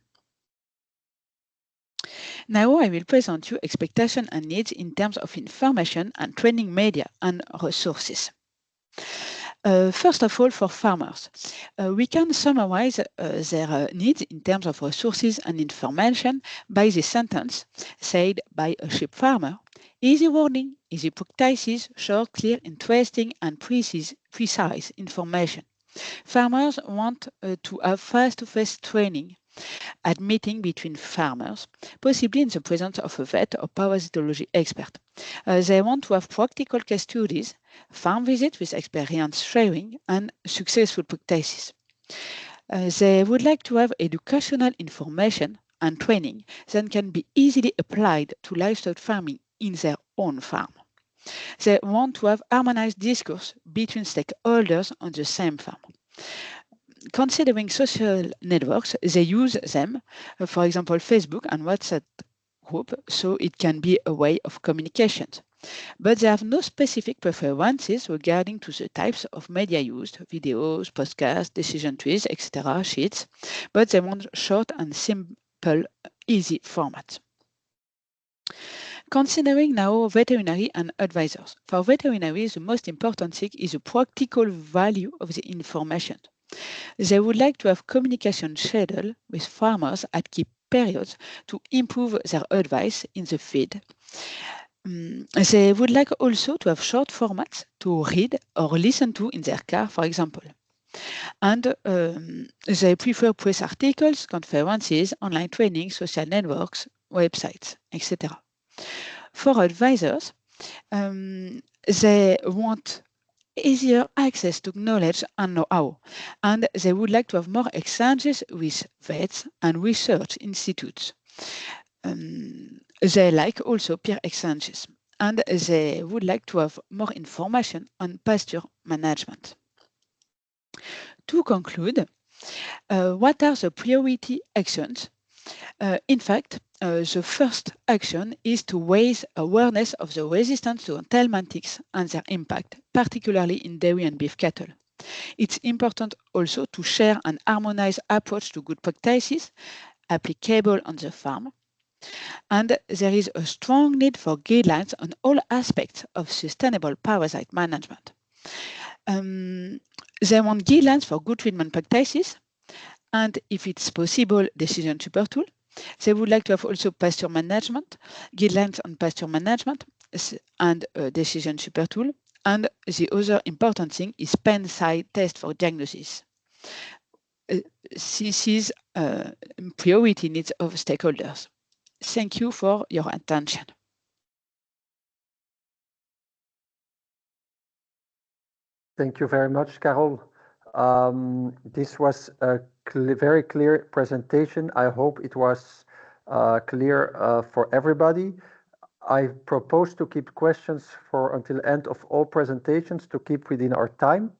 Now I will present you expectations and needs in terms of information and training media and resources. First of all, for farmers, we can summarize their needs in terms of resources and information by the sentence said by a sheep farmer: easy wording, easy practices, short, clear, interesting, and precise information. Farmers want to have face-to-face training at meeting between farmers, possibly in the presence of a vet or parasitology expert. They want to have practical case studies, farm visits with experience sharing, and successful practices. They would like to have educational information and training that can be easily applied to livestock farming in their own farm. They want to have harmonized discourse between stakeholders on the same farm. Considering social networks, they use them, for example, Facebook and WhatsApp group, so it can be a way of communication. But they have no specific preferences regarding to the types of media used, videos, podcasts, decision trees, etc., sheets, but they want short and simple, easy formats. Considering now veterinary and advisors. For veterinary, the most important thing is the practical value of the information. They would like to have communication schedule with farmers at key periods to improve their advice in the field. They would like also to have short formats to read or listen to in their car, for example. And they prefer press articles, conferences, online training, social networks, websites, etc. For advisors, they want easier access to knowledge and know-how, and they would like to have more exchanges with vets and research institutes. They like also peer exchanges, and they would like to have more information on pasture management. To conclude, what are the priority actions? In fact, the first action is to raise awareness of the resistance to anthelmintics and their impact, particularly in dairy and beef cattle. It's important also to share an harmonized approach to good practices applicable on the farm. And there is a strong need for guidelines on all aspects of sustainable parasite management. They want guidelines for good treatment practices, and if it's possible, decision support tool. They would like to have also pasture management, guidelines on pasture management, and decision support tool. And the other important thing is parasite test for diagnosis. This is priority needs of stakeholders. Thank you for your attention. Thank you very much, Carol. This was a very clear presentation. I hope it was clear for everybody. I propose to keep questions for until end of all presentations to keep within our time.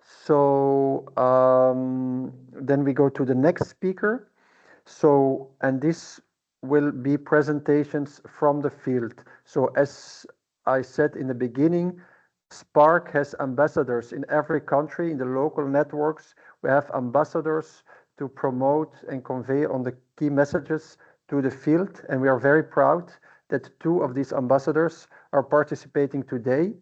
So then we go to the next speaker. So, and this will be presentations from the field. So as I said in the beginning, SPARC has ambassadors in every country. In the local networks, we have ambassadors to promote and convey on the key messages to the field. And we are very proud that 2 of these ambassadors are participating today.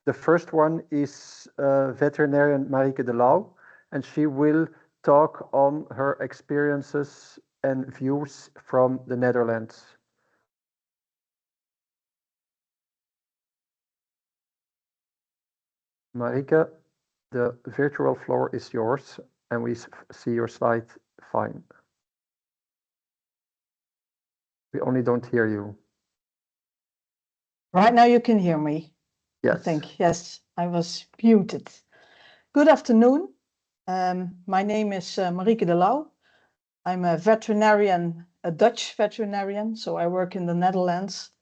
The first one is veterinarian Marieke de Lauw, and she will talk on her experiences and views from the Netherlands. Marieke, the virtual floor is yours, and we see your slide fine. We only don't hear you. Right now you can hear me. Yes. I think, yes, I was muted. Good afternoon. My name is Marieke de Lauw. I'm a veterinarian, a Dutch veterinarian, so I work in the Netherlands.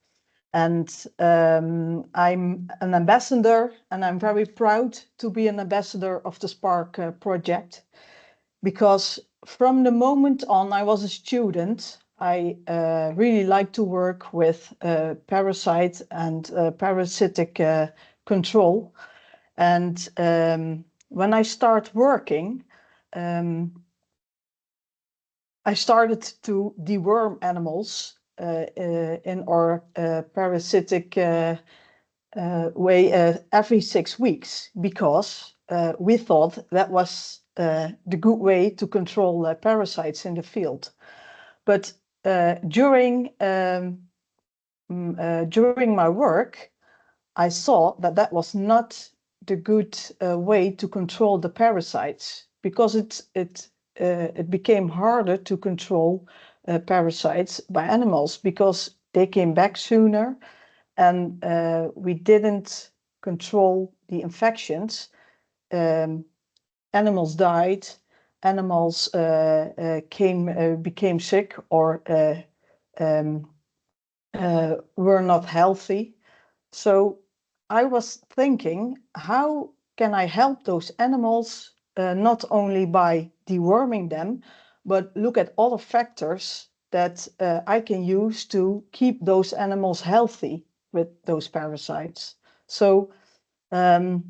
And I'm an ambassador, and I'm very proud to be an ambassador of the SPARC project, because from the moment on I was a student, I really like to work with parasite and parasitic control. And when I start working, I started to deworm animals in our parasitic way every 6 weeks, because we thought that was the good way to control parasites in the field. But during my work, I saw that that was not the good way to control the parasites, because it became harder to control parasites by animals, because they came back sooner, and we didn't control the infections. Animals died, animals became sick, or were not healthy. So I was thinking, how can I help those animals, not only by deworming them, but look at other factors that I can use to keep those animals healthy with those parasites. So I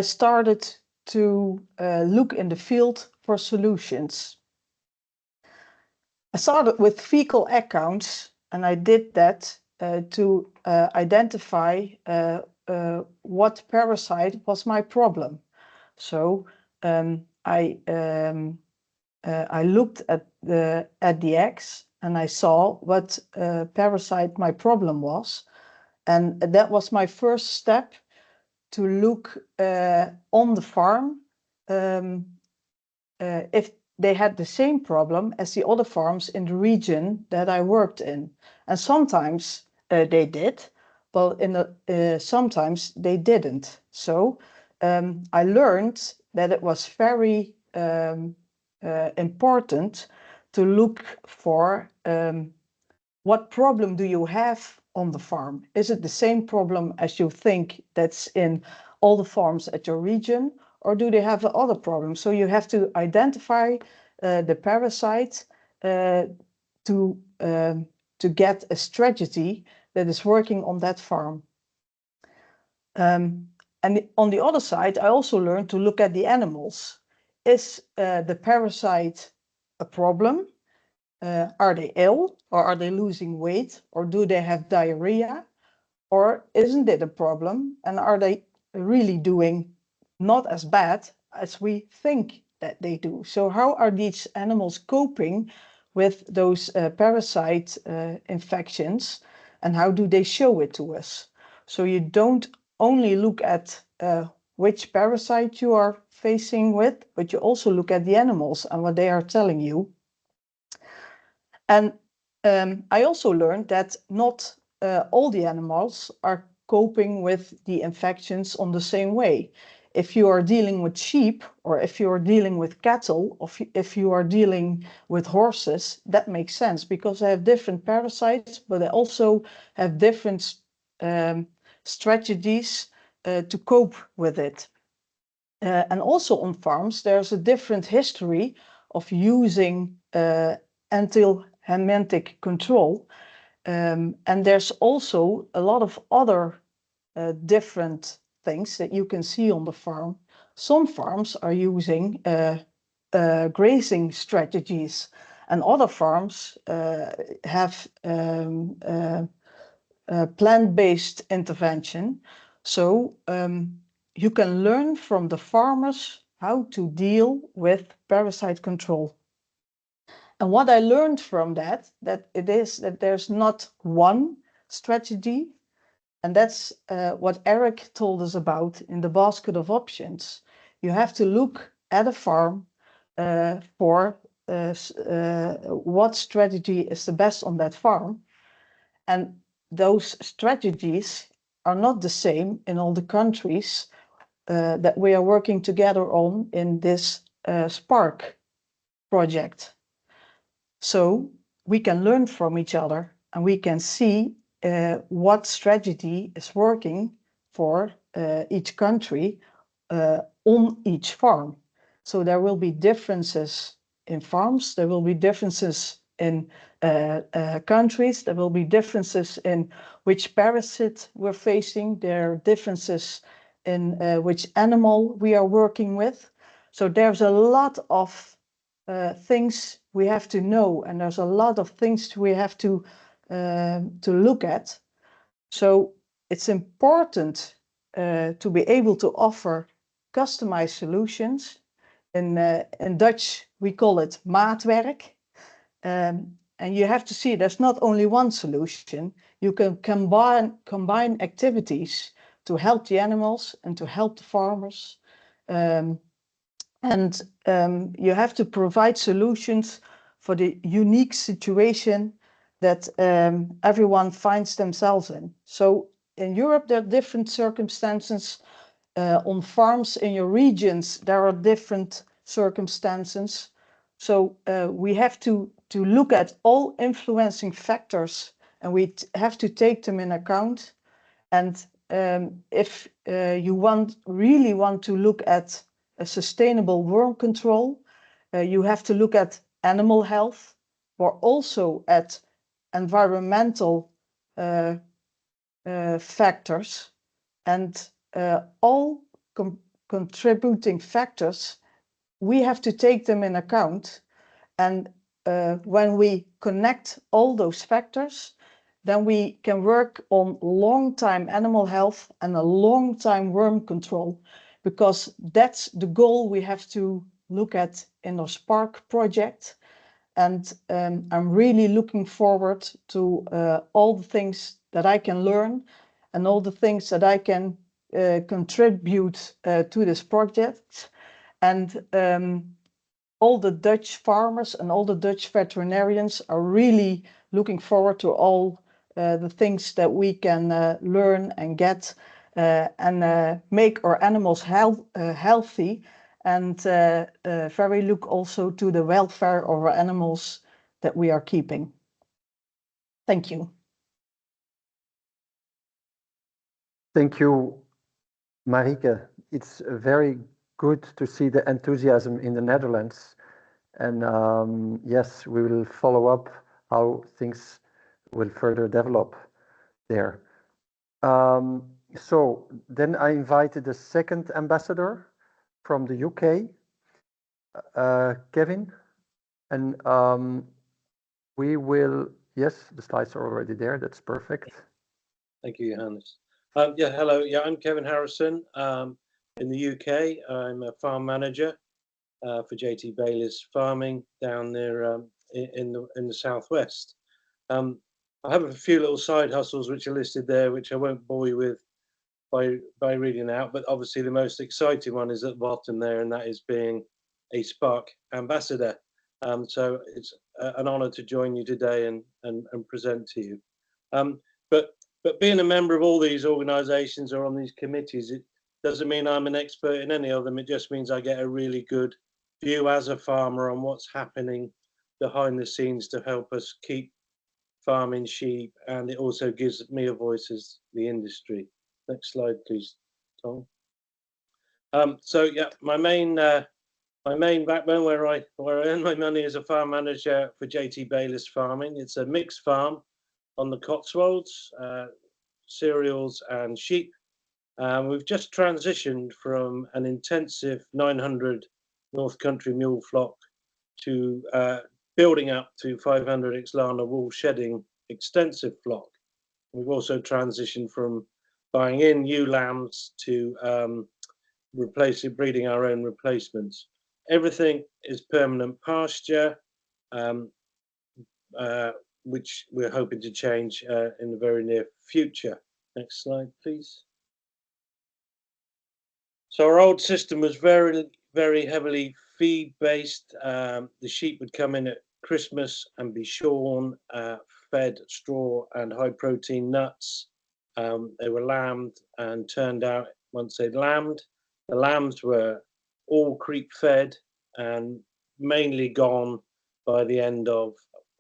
started to look in the field for solutions. I started with fecal egg counts, and I did that to identify what parasite was my problem. So I looked at the eggs, and I saw what parasite my problem was, and that was my first step to look on the farm if they had the same problem as the other farms in the region that I worked in. And sometimes they did, but sometimes they didn't. So I learned that it was very important to look for what problem do you have on the farm? Is it the same problem as you think that's in all the farms at your region, or do they have other problems? So you have to identify the parasite to get a strategy that is working on that farm. And on the other side, I also learned to look at the animals. Is the parasite a problem? Are they ill, or are they losing weight, or do they have diarrhea, or isn't it a problem, and are they really doing not as bad as we think that they do? So how are these animals coping with those parasite infections, and how do they show it to us? So you don't only look at which parasite you are facing with, but you also look at the animals and what they are telling you. And I also learned that not all the animals are coping with the infections on the same way. If you are dealing with sheep, or if you are dealing with cattle, or if you are dealing with horses, that makes sense, because they have different parasites, but they also have different strategies to cope with it. And also on farms, there's a different history of using anthelmintic control. And there's also a lot of other different things that you can see on the farm. Some farms are using grazing strategies, and other farms have plant-based intervention. So you can learn from the farmers how to deal with parasite control. And what I learned from that it is that there's not one strategy, and that's what Eric told us about in the basket of options. You have to look at a farm for what strategy is the best on that farm. And those strategies are not the same in all the countries that we are working together on in this SPARC project. So we can learn from each other, and we can see what strategy is working for each country on each farm. So there will be differences in farms, there will be differences in countries, there will be differences in which parasite we're facing, there are differences in which animal we are working with. So there's a lot of things we have to know, and there's a lot of things we have to look at. So it's important to be able to offer customized solutions. In Dutch, we call it maatwerk. And you have to see there's not only one solution. You can combine activities to help the animals and to help the farmers. And you have to provide solutions for the unique situation that everyone finds themselves in. So in Europe, there are different circumstances. On farms in your regions, there are different circumstances. So we have to look at all influencing factors, and we have to take them in account. And if you really want to look at a sustainable worm control, you have to look at animal health, but also at environmental factors, and all contributing factors, we have to take them in account. And when we connect all those factors, then we can work on long-time animal health and a long-time worm control, because that's the goal we have to look at in our SPARC project. And I'm really looking forward to all the things that I can learn and all the things that I can contribute to this project. And all the Dutch farmers and all the Dutch veterinarians are really looking forward to all the things that we can learn and get and make our animals healthy, and very look also to the welfare of our animals that we are keeping. Thank you. Thank you, Marieke. It's very good to see the enthusiasm in the Netherlands. And yes, we will follow up how things will further develop there. So then I invited the second ambassador from the UK, Kevin, and we will, yes, the slides are already there. That's perfect. Thank you, Johannes. Yeah, hello. Yeah, I'm Kevin Harrison. In the UK, I'm a farm manager for JT Bayliss Farming down there in the southwest. I have a few little side hustles which are listed there, which I won't bore you with by reading out, but obviously the most exciting one is at the bottom there, and that is being a SPARC ambassador. So it's an honor to join you today and present to you. But being a member of all these organizations or on these committees, it doesn't mean I'm an expert in any of them. It just means I get a really good view as a farmer on what's happening behind the scenes to help us keep farming sheep, and it also gives me a voice as the industry. Next slide, please, Tom. So yeah, my main backbone where I earn my money as a farm manager for JT Bayliss Farming. It's a mixed farm on the Cotswolds, cereals and sheep. We've just transitioned from an intensive 900 North Country mule flock to building up to 500 Ixlana wool shedding extensive flock. We've also transitioned from buying in ewe lambs to breeding our own replacements. Everything is permanent pasture, which we're hoping to change in the very near future. Next slide, please. So our old system was very, very heavily feed-based. The sheep would come in at Christmas and be shorn, fed straw and high-protein nuts. They were lambed and turned out once they'd lambed. The lambs were all creep-fed and mainly gone by the end of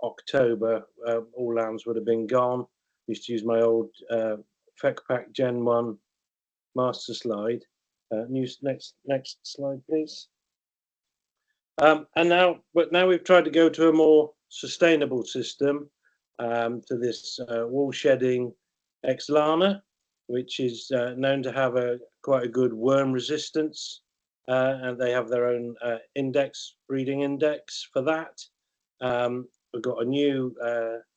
October. All lambs would have been gone. I used to use my old FECPAC Gen 1 master slide. Next slide, please. And now we've tried to go to a more sustainable system, to this wool shedding Ixlana, which is known to have quite a good worm resistance, and they have their own breeding index for that. We've got a new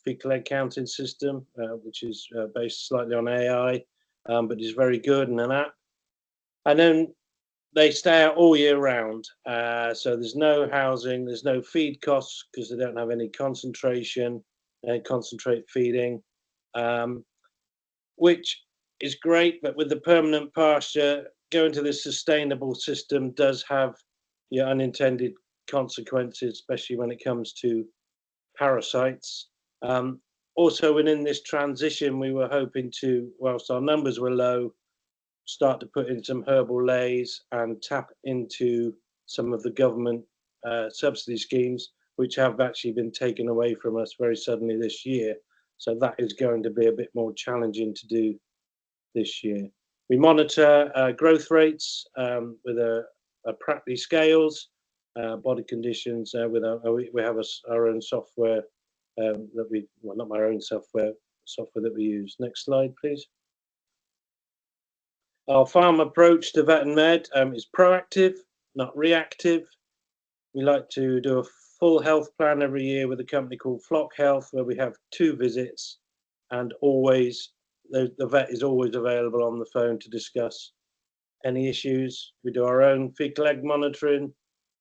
fecal egg counting system, which is based slightly on AI, but is very good, and an app. And then they stay out all year round. So there's no housing, there's no feed costs because they don't have any concentration, concentrate feeding, which is great. But with the permanent pasture, going to this sustainable system does have unintended consequences, especially when it comes to parasites. Also, within this transition, we were hoping to, whilst our numbers were low, start to put in some herbal lays and tap into some of the government subsidy schemes, which have actually been taken away from us very suddenly this year. So that is going to be a bit more challenging to do this year. We monitor growth rates with a Pratley scales, body conditions. We have our own software not my own software that we use. Next slide, please. Our farm approach to vet and med is proactive, not reactive. We like to do a full health plan every year with a company called Flock Health, where we have 2 visits, and always the vet is always available on the phone to discuss any issues. We do our own fecal egg monitoring.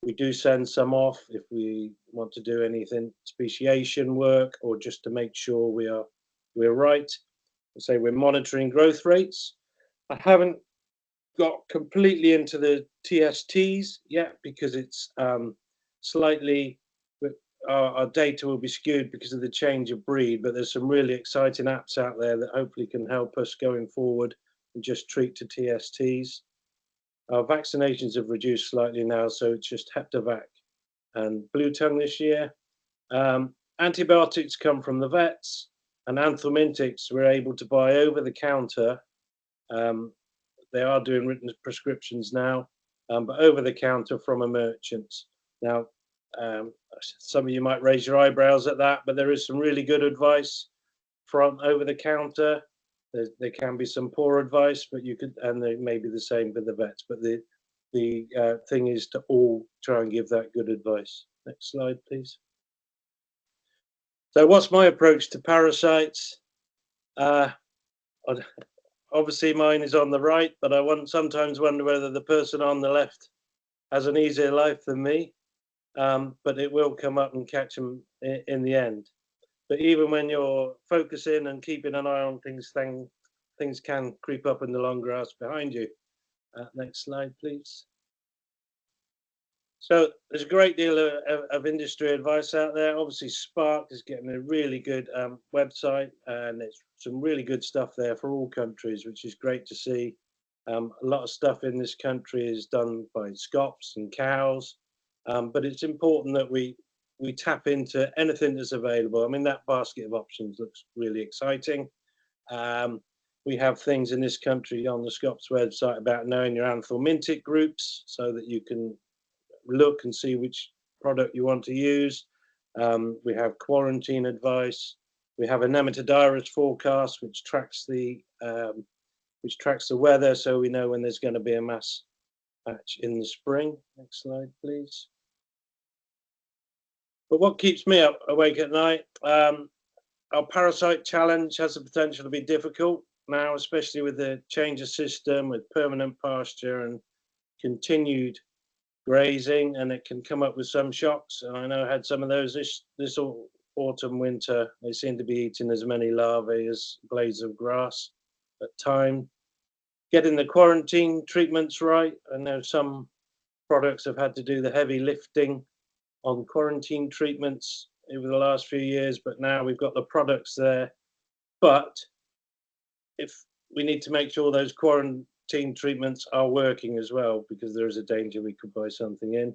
We do send some off if we want to do anything speciation work or just to make sure we're right. So we're monitoring growth rates. I haven't got completely into the TSTs yet because it's slightly, our data will be skewed because of the change of breed, but there's some really exciting apps out there that hopefully can help us going forward and just treat to TSTs. Our vaccinations have reduced slightly now, so it's just Heptavac and Blue Tongue this year. Antibiotics come from the vets, and anthelmintics we're able to buy over the counter. They are doing written prescriptions now, but over the counter from a merchant. Now, some of you might raise your eyebrows at that, but there is some really good advice from over the counter. There can be some poor advice, but and they may be the same for the vets. But the thing is to all try and give that good advice. Next slide, please. So, what's my approach to parasites? Obviously, mine is on the right, but I sometimes wonder whether the person on the left has an easier life than me. But it will come up and catch them in the end. But even when you're focusing and keeping an eye on things, things can creep up in the long grass behind you. Next slide, please. So there's a great deal of industry advice out there. Obviously, SPARC is getting a really good website, and there's some really good stuff there for all countries, which is great to see. A lot of stuff in this country is done by scops and cows, but it's important that we tap into anything that's available. I mean, that basket of options looks really exciting. We have things in this country on the SCOPS website about knowing your anthelmintic groups so that you can look and see which product you want to use. We have quarantine advice. We have a nematodirus forecast, which tracks the which tracks the weather, so we know when there's going to be a mass batch in the spring. Next slide, please. But what keeps me awake at night? Our parasite challenge has the potential to be difficult now, especially with the change of system, with permanent pasture and continued grazing, and it can come up with some shocks. And I know I had some of those this autumn, winter. They seem to be eating as many larvae as blades of grass at time. Getting the quarantine treatments right. I know some products have had to do the heavy lifting on quarantine treatments over the last few years, but now we've got the products there. But if we need to make sure those quarantine treatments are working as well, because there is a danger we could buy something in.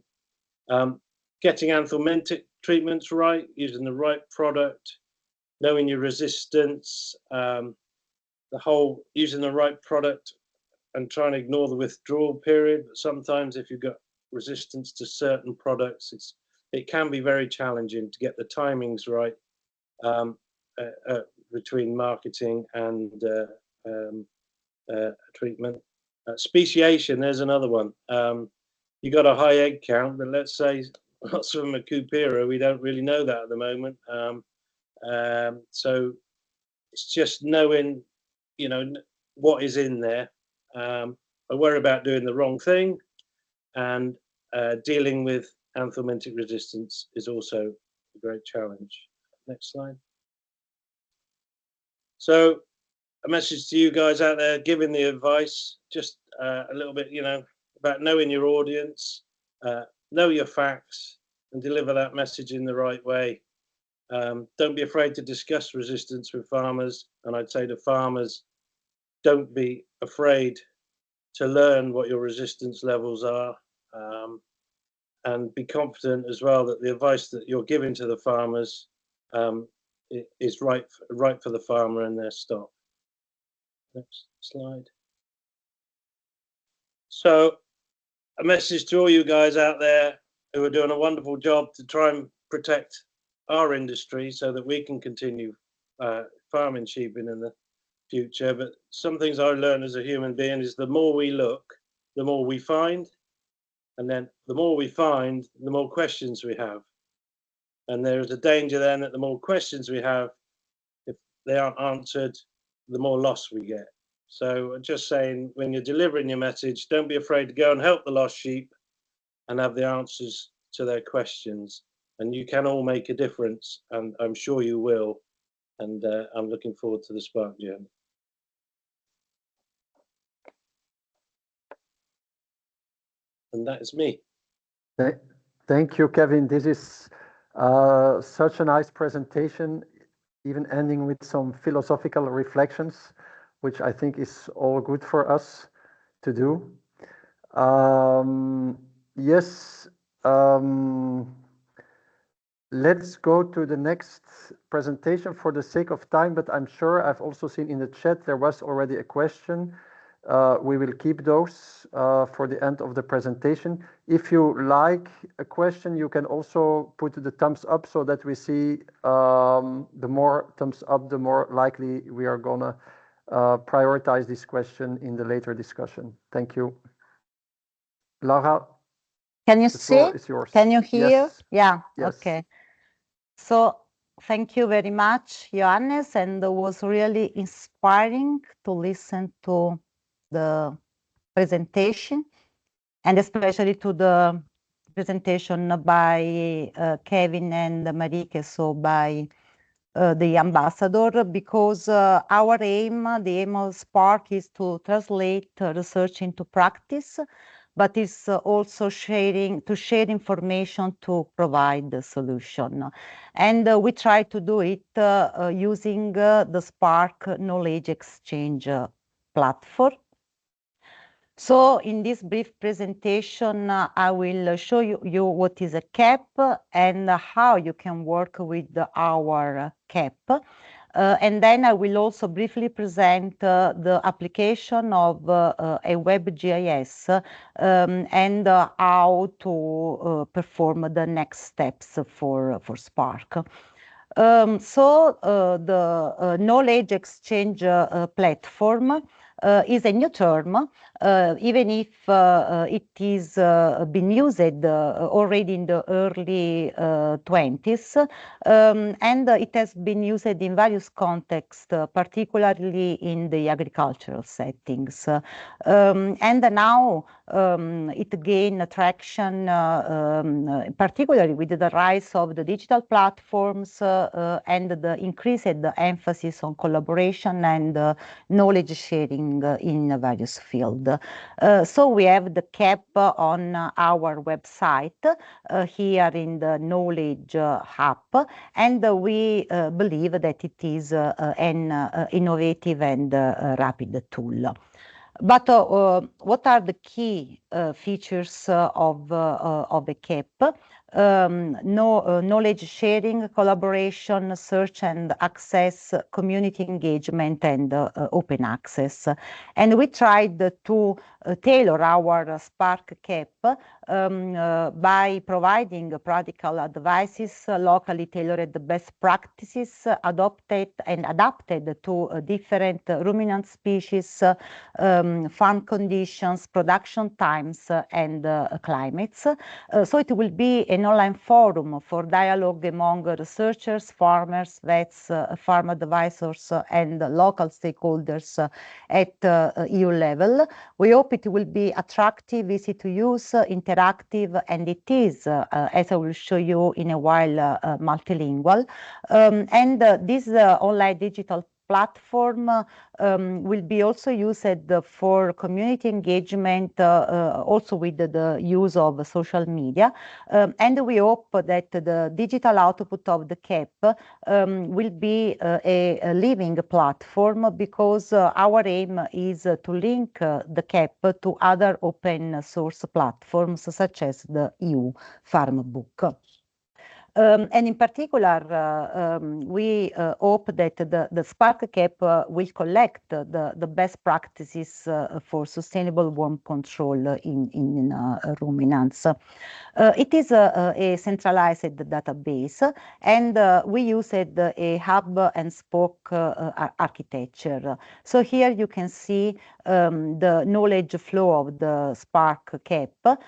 Getting anthelmintic treatments right, using the right product, knowing your resistance, using the right product and trying to ignore the withdrawal period. But sometimes if you've got resistance to certain products, it can be very challenging to get the timings right between marketing and treatment. Speciation, there's another one. You got a high egg count, but let's say lots of them are Cupira. We don't really know that at the moment. So it's just knowing, what is in there. I worry about doing the wrong thing, and dealing with anthelmintic resistance is also a great challenge. Next slide. So a message to you guys out there, giving the advice, just a little bit, about knowing your audience, know your facts, and deliver that message in the right way. Don't be afraid to discuss resistance with farmers. And I'd say to farmers, don't be afraid to learn what your resistance levels are, and be confident as well that the advice that you're giving to the farmers is right for the farmer and their stock. Next slide. So a message to all you guys out there who are doing a wonderful job to try and protect our industry so that we can continue farming sheep in the future. But some things I learned as a human being is the more we look, the more we find. And then the more we find, the more questions we have. And there is a danger then that the more questions we have, if they aren't answered, the more loss we get. So just saying, when you're delivering your message, don't be afraid to go and help the lost sheep and have the answers to their questions. And you can all make a difference, and I'm sure you will. And I'm looking forward to the SPARC journey. And that is me. Thank you, Kevin. This is such a nice presentation, even ending with some philosophical reflections, which I think is all good for us to do. Yes, let's go to the next presentation for the sake of time, but I'm sure I've also seen in the chat there was already a question. We will keep those for the end of the presentation. If you like a question, you can also put the thumbs up so that we see the more thumbs up, the more likely we are gonna prioritize this question in the later discussion. Thank you. Laura, can you the floor see? is yours. Can you hear? Yes. Yeah, Yes. okay. So thank you very much, Johannes, and it was really inspiring to listen to the presentation, and especially to the presentation by Kevin and Marieke, so by the ambassador, because our aim, the aim of SPARC, is to translate research into practice, but it's also to share information to provide the solution. And we try to do it using the SPARC knowledge exchange platform. So in this brief presentation, I will show you what is a CAP and how you can work with our CAP. And then I will also briefly present the application of a WebGIS and how to perform the next steps for SPARC. So the knowledge exchange platform is a new term, even if it is been used already in the early 20s, and it has been used in various contexts, particularly in the agricultural settings. And now it gained traction, particularly with the rise of the digital platforms and the increased emphasis on collaboration and knowledge sharing in various fields. So we have the CAP on our website here in the Knowledge Hub, and we believe that it is an innovative and rapid tool. But what are the key features of a CAP? Knowledge sharing, collaboration, search and access, community engagement, and open access. And we tried to tailor our SPARC CAP by providing practical advices, locally tailored best practices adopted and adapted to different ruminant species, farm conditions, production times, and climates. So it will be an online forum for dialogue among researchers, farmers, vets, farm advisors, and local stakeholders at EU level. We hope it will be attractive, easy to use, interactive, and it is, as I will show you in a while, multilingual. And this online digital platform will be also used for community engagement, also with the use of social media. And we hope that the digital output of the CAP will be a living platform, because our aim is to link the CAP to other open source platforms such as the EU Farm Book. And in particular, we hope that the SPARC CAP will collect the best practices for sustainable worm control in ruminants. It is a centralized database, and we used a hub and spoke architecture. So here you can see the knowledge flow of the SPARC CAP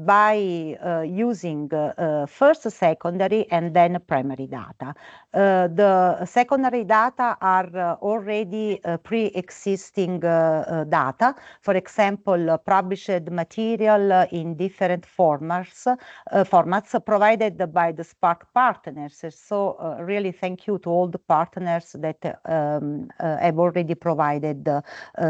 by using first secondary and then primary data. The secondary data are already pre-existing data, for example, published material in different formats provided by the SPARC partners. So really thank you to all the partners that have already provided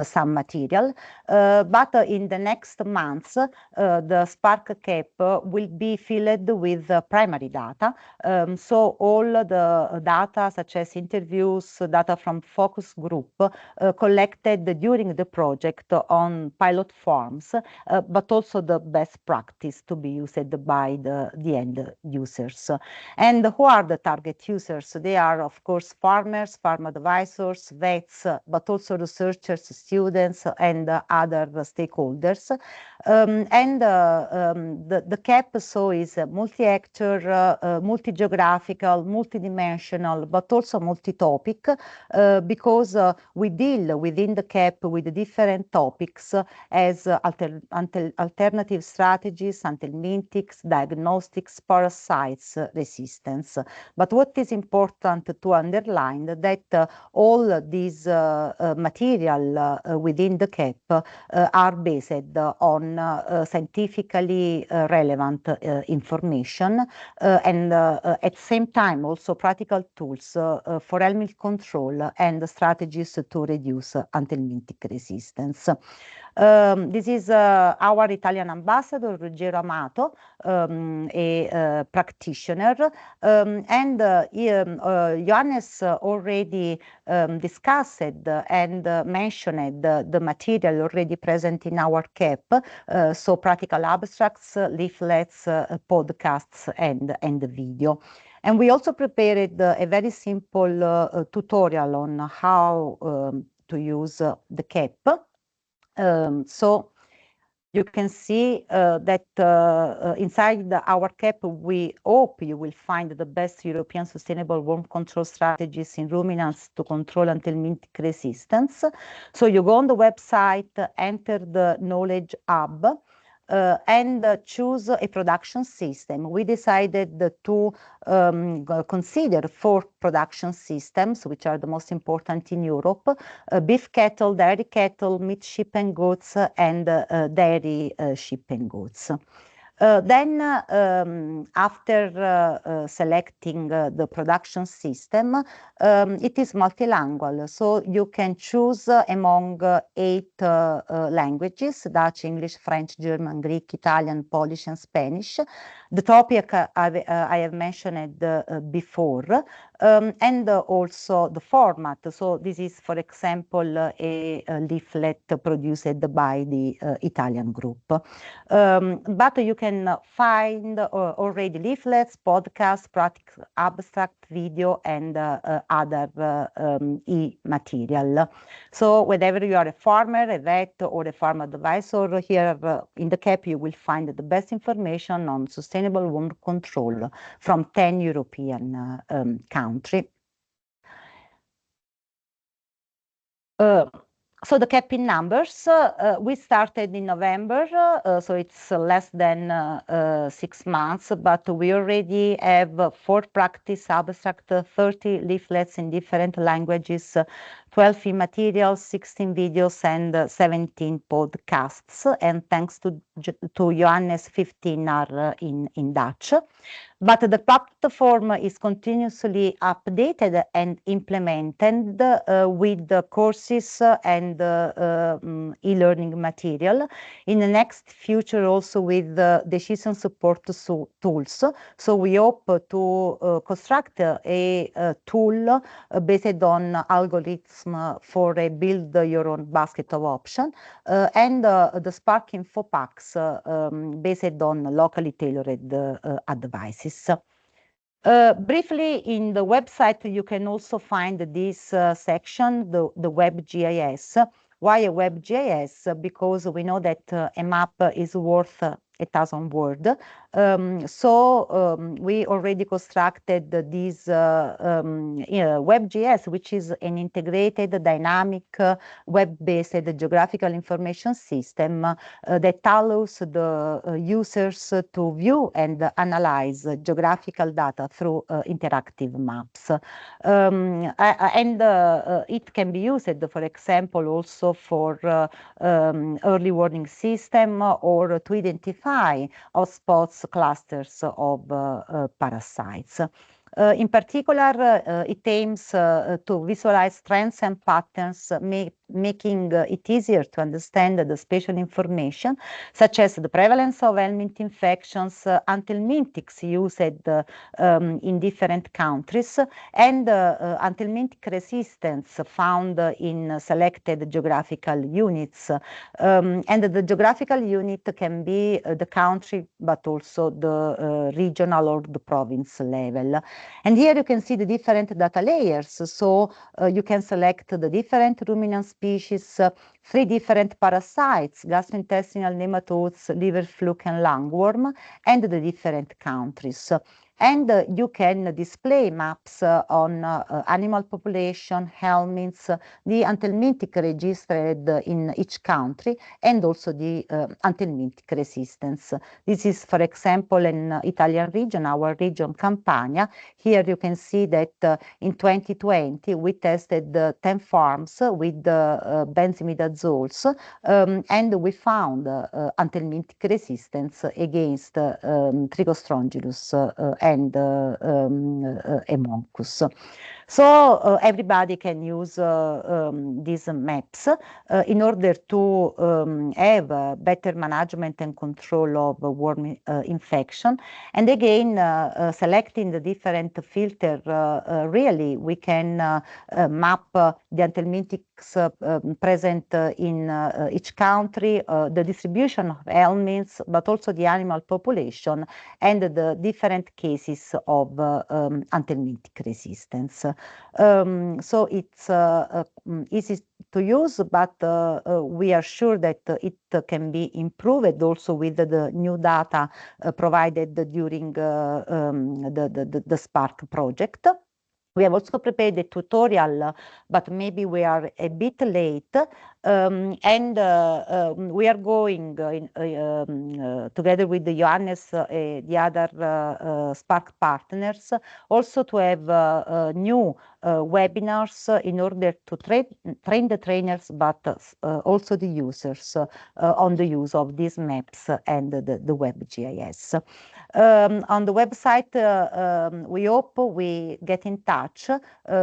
some material. But in the next months, the SPARC CAP will be filled with primary data. So all the data, such as interviews, data from focus group, collected during the project on pilot farms, but also the best practice to be used by the end users. And who are the target users? They are, of course, farmers, farm advisors, vets, but also researchers, students, and other stakeholders. And the CAP so is multi-actor, multi-geographical, multi-dimensional, but also multi-topic, because we deal within the CAP with different topics as alternative strategies, anthelmintics, diagnostics, parasites, resistance. But what is important to underline that all these material within the CAP are based on scientifically relevant information, and at the same time also practical tools for helminth control and strategies to reduce anthelmintic resistance. This is our Italian ambassador, Ruggero Amato, a practitioner, and Johannes already discussed and mentioned the material already present in our CAP, so practical abstracts, leaflets, podcasts, and the video. And we also prepared a very simple tutorial on how to use the CAP. So you can see that inside our CAP, we hope you will find the best European sustainable worm control strategies in ruminants to control anthelmintic resistance. So you go on the website, enter the Knowledge Hub, and choose a production system. We decided to consider 4 production systems, which are the most important in Europe: beef cattle, dairy cattle, meat sheep and goats, and dairy sheep and goats. Then, after selecting the production system, it is multilingual. So you can choose among 8 languages: Dutch, English, French, German, Greek, Italian, Polish, and Spanish. The topic I have mentioned before, and also the format. So this is, for example, a leaflet produced by the Italian group. But you can find already leaflets, podcasts, practical abstract, video, and other e-material. So whether you are a farmer, a vet, or a farm advisor, here in the CAP you will find the best information on sustainable worm control from 10 European countries. So the CAP in numbers, we started in November, so it's less than 6 months, but we already have 4 practice abstract, 30 leaflets in different languages, 12 e-materials, 16 videos, and 17 podcasts. And thanks to Johannes, 15 are in Dutch. But the platform is continuously updated and implemented with the courses and e-learning material. In the next future, also with decision support tools. So we hope to construct a tool based on algorithm for a build your own basket of options, and the SPARC info packs based on locally tailored advices. Briefly, in the website, you can also find this section, the web GIS. Why a web GIS? Because we know that a map is worth 1,000 words. We already constructed this WebGIS, which is an integrated, dynamic, web-based geographical information system that allows the users to view and analyze geographical data through interactive maps. It can be used, for example, also for early warning system or to identify hotspots, clusters of parasites. In particular, it aims to visualize trends and patterns, making it easier to understand the spatial information, such as the prevalence of helminth infections, anthelmintics used in different countries, and anthelmintic resistance found in selected geographical units. And the geographical unit can be the country, but also the regional or the province level. And here you can see the different data layers. So you can select the different ruminant species, 3 different parasites, gastrointestinal nematodes, liver fluke, and lungworm, and the different countries. And you can display maps on animal population, helminths, the anthelmintic registered in each country, and also the anthelmintic resistance. This is, for example, an Italian region, our region Campania. Here you can see that in 2020 we tested 10 farms with benzimidazoles, and we found anthelmintic resistance against Trichostrongylus and Haemoncus. So everybody can use these maps in order to have better management and control of worm infection. And again, selecting the different filter, really we can map the anthelmintics present in each country, the distribution of helminths, but also the animal population and the different cases of anthelmintic resistance. So it's easy to use, but we are sure that it can be improved also with the new data provided during the SPARC project. We have also prepared a tutorial, but maybe we are a bit late. And we are going together with the Johannes, the other SPARC partners, also to have new webinars in order to train the trainers, but also the users on the use of these maps and the web GIS. On the website, we hope we get in touch.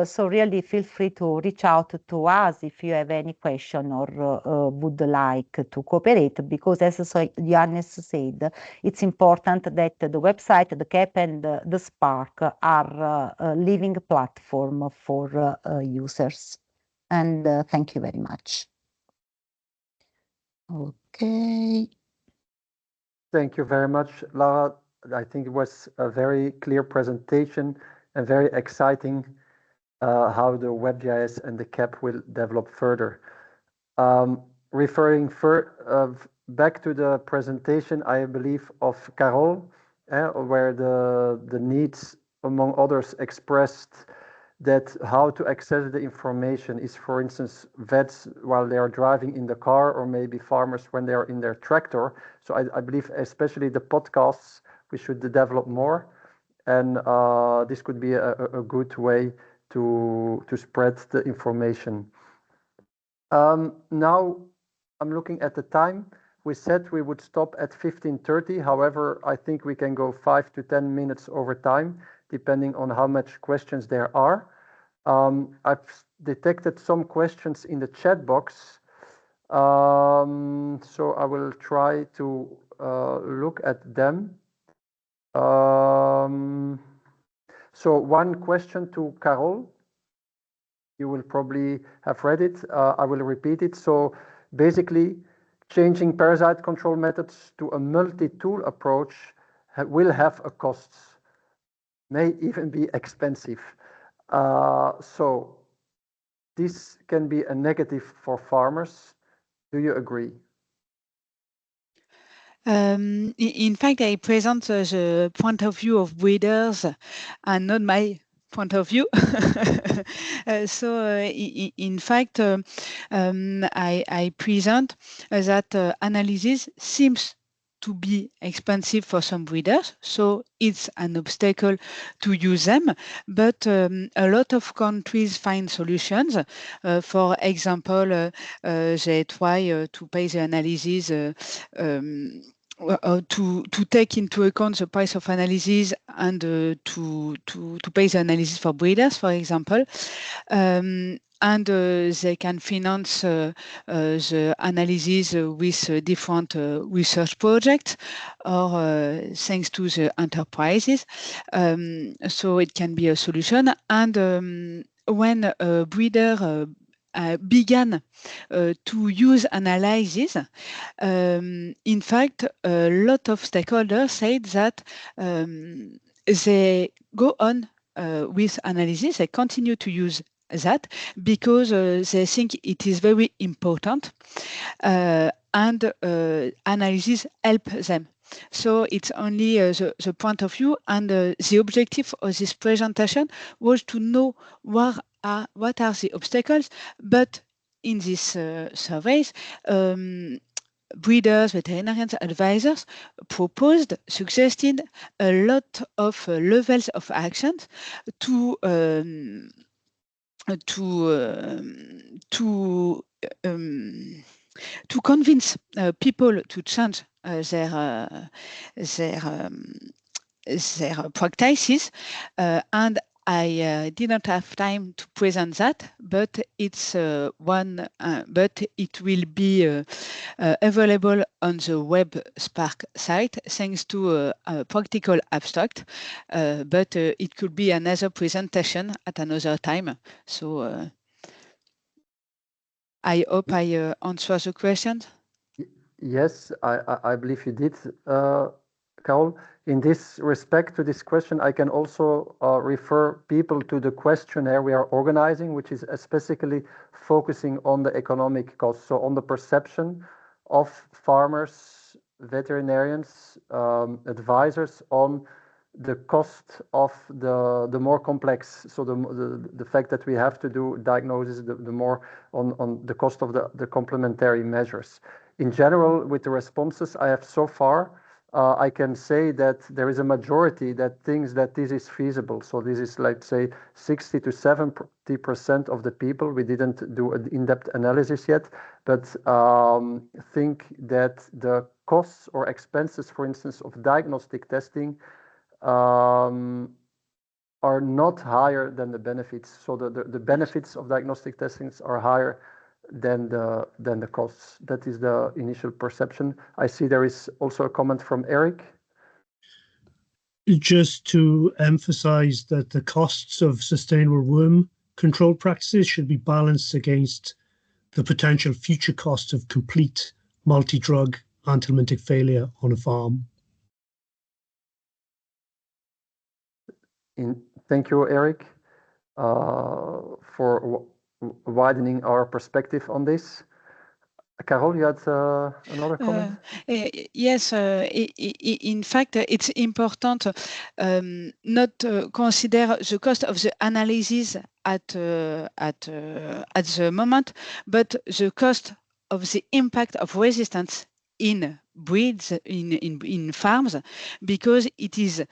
So really feel free to reach out to us if you have any question or would like to cooperate, because as Johannes said, it's important that the website, the CAP and the SPARC are a living platform for users. And thank you very much. Okay. Thank you very much, Lara. I think it was a very clear presentation and very exciting how the WebGIS and the CAP will develop further. Referring back to the presentation, I believe, of Carol, where the needs, among others, expressed that how to access the information is, for instance, vets while they are driving in the car, or maybe farmers when they are in their tractor. So I believe especially the podcasts we should develop more, and this could be a good way to spread the information. Now I'm looking at the time. We said we would stop at 15:30. However, I think we can go 5 to 10 minutes over time, depending on how much questions there are. I've detected some questions in the chat box, so I will try to look at them. So one question to Carol. You will probably have read it. I will repeat it. So basically, changing parasite control methods to a multi-tool approach will have a cost, may even be expensive. So this can be a negative for farmers. Do you agree? In fact, I present the point of view of breeders and not my point of view. In fact, I present that analysis seems to be expensive for some breeders, so it's an obstacle to use them. But a lot of countries find solutions. For example, they try to pay the analysis to take into account the price of analysis and to pay the analysis for breeders, for example. And they can finance the analysis with different research projects or thanks to the enterprises. So it can be a solution. And when a breeder began to use analysis, in fact, a lot of stakeholders said that they go on with analysis, they continue to use that because they think it is very important and analysis help them. So it's only the point of view, and the objective of this presentation was to know what are the obstacles. But in these surveys, breeders, veterinarians, advisors suggested a lot of levels of actions to convince people to change their practices, and I didn't have time to present that, but it's but it will be available on the web SPARC site thanks to a practical abstract, but it could be another presentation at another time. So I hope I answer the question. Yes, I believe you did, Carol, in this respect to this question, I can also refer people to the questionnaire we are organizing, which is specifically focusing on the economic costs, so on the perception of farmers, veterinarians, advisors on the cost of the more complex, so the fact that we have to do diagnosis, the more on the cost of the complementary measures. In general, with the responses I have so far, I can say that there is a majority that thinks that this is feasible. So this is, let's say, 60 to 70% of the people. We didn't do an in-depth analysis yet, but think that the costs or expenses, for instance, of diagnostic testing are not higher than the benefits. So the benefits of diagnostic testings are higher than the costs. That is the initial perception. I see there is also a comment from Eric. Just to emphasize that the costs of sustainable worm control practices should be balanced against the potential future costs of complete multi-drug anthelmintic failure on a farm. Thank you, Eric, for widening our perspective on this. Carol, you had another comment? Yes, in fact, it's important not to consider the cost of the analysis at the moment, but the cost of the impact of resistance in breeds, in farms, because it is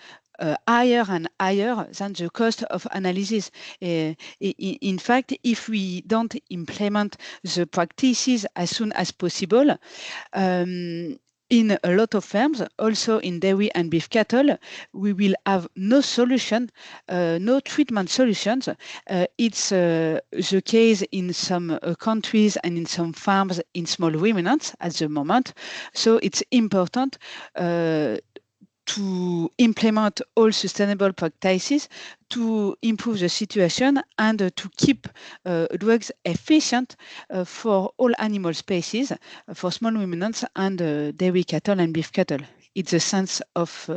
higher and higher than the cost of analysis. In fact, if we don't implement the practices as soon as possible, in a lot of farms, also in dairy and beef cattle, we will have no solution, no treatment solutions. It's the case in some countries and in some farms in small ruminants at the moment. So it's important to implement all sustainable practices to improve the situation and to keep drugs efficient for all animal species, for small ruminants and dairy cattle and beef cattle. It's the sense of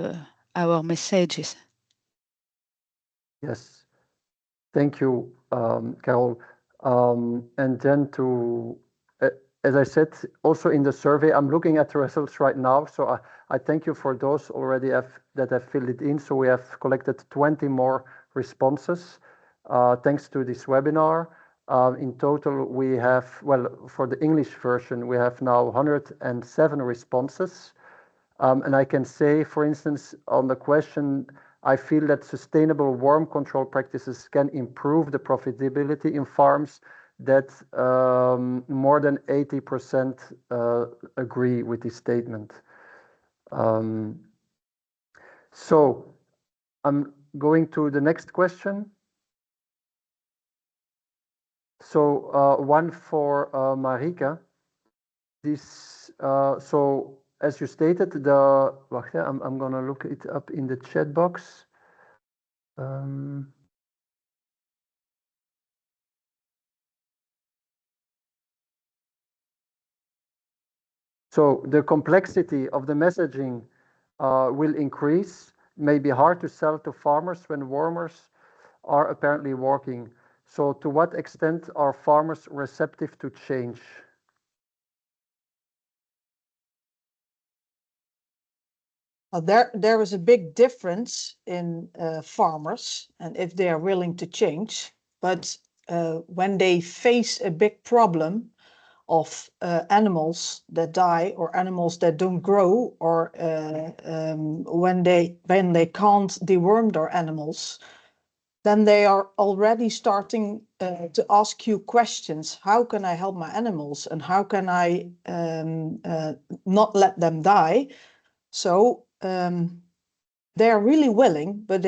our messages. Yes, thank you, Carol. And then as I said, also in the survey, I'm looking at the results right now. So I thank you for those already that have filled it in. So we have collected 20 more responses thanks to this webinar. In total, we have, well, for the English version, we have now 107 responses. And I can say, for instance, on the question, I feel that sustainable worm control practices can improve the profitability in farms, that more than 80% agree with this statement. So I'm going to the next question. So one for Marika. This so as you stated, I'm going to look it up in the chat box. So the complexity of the messaging will increase, may be hard to sell to farmers when wormers are apparently working. So to what extent are farmers receptive to change? There is a big difference in farmers and if they are willing to change. But when they face a big problem of animals that die or animals that don't grow, or when they can't deworm their animals, then they are already starting to ask you questions. How can I help my animals, and how can I not let them die? So they are really willing, but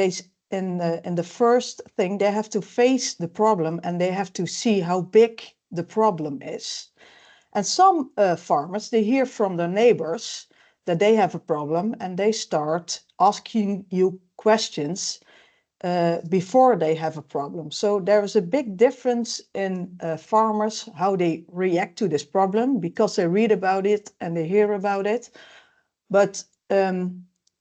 in the first thing, they have to face the problem and they have to see how big the problem is. And some farmers, they hear from their neighbors that they have a problem and they start asking you questions before they have a problem. So there is a big difference in farmers, how they react to this problem, because they read about it and they hear about it. But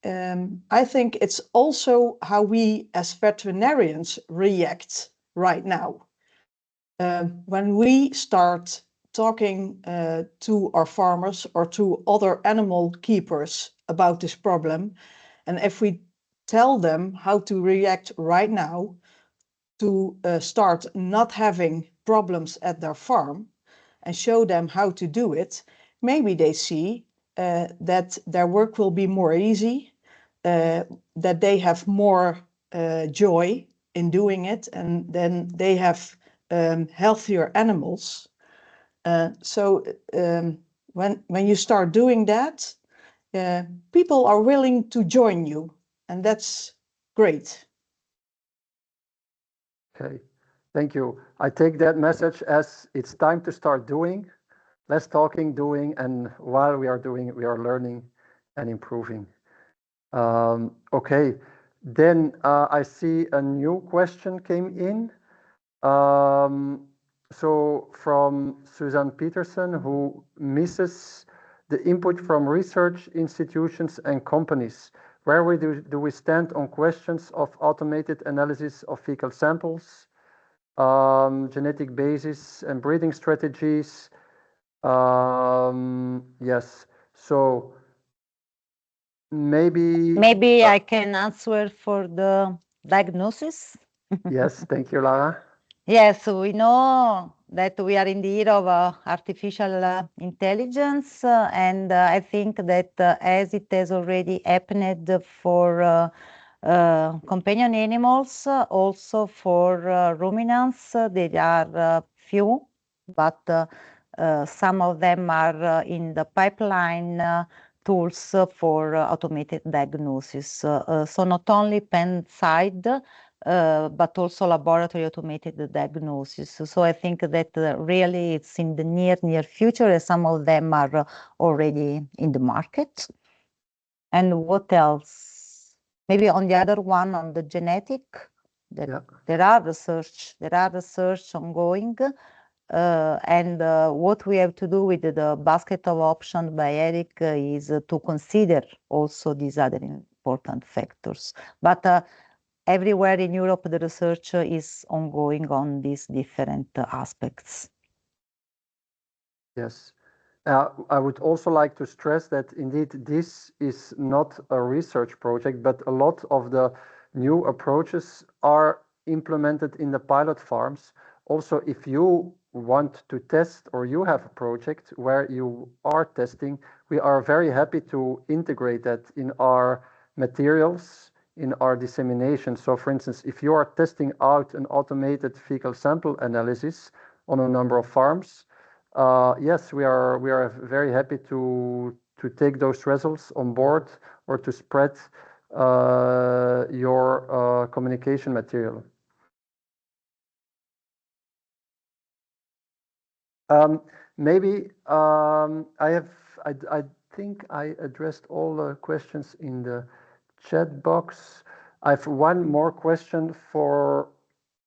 I think it's also how we as veterinarians react right now. When we start talking to our farmers or to other animal keepers about this problem, and if we tell them how to react right now to start not having problems at their farm and show them how to do it, maybe they see that their work will be more easy, that they have more joy in doing it, and then they have healthier animals. So when you start doing that, people are willing to join you, and that's great. Okay, thank you. I take that message as it's time to start doing, less talking, doing, and while we are doing, we are learning and improving. Okay, then I see a new question came in. So from Suzanne Peterson, who misses the input from research institutions and companies. Where do we stand on questions of automated analysis of fecal samples, genetic basis and breeding strategies? Yes, so maybe I can answer for the diagnosis. Yes, thank you, Lara. Yes, we know that we are in the era of artificial intelligence, and I think that as it has already happened for companion animals, also for ruminants, there are few, but some of them are in the pipeline tools for automated diagnosis. So not only pen side, but also laboratory automated diagnosis. So I think that really it's in the near future, and some of them are already in the market. And what else? Maybe on the other one, on the genetic, there are research ongoing. And what we have to do with the basket of options by Eric is to consider also these other important factors. But everywhere in Europe, the research is ongoing on these different aspects. Yes. I would also like to stress that indeed this is not a research project, but a lot of the new approaches are implemented in the pilot farms. Also, if you want to test or you have a project where you are testing, we are very happy to integrate that in our materials, in our dissemination. So for instance, if you are testing out an automated fecal sample analysis on a number of farms, yes, we are very happy to take those results on board or to spread your communication material. Maybe I think I addressed all the questions in the chat box. I have one more question for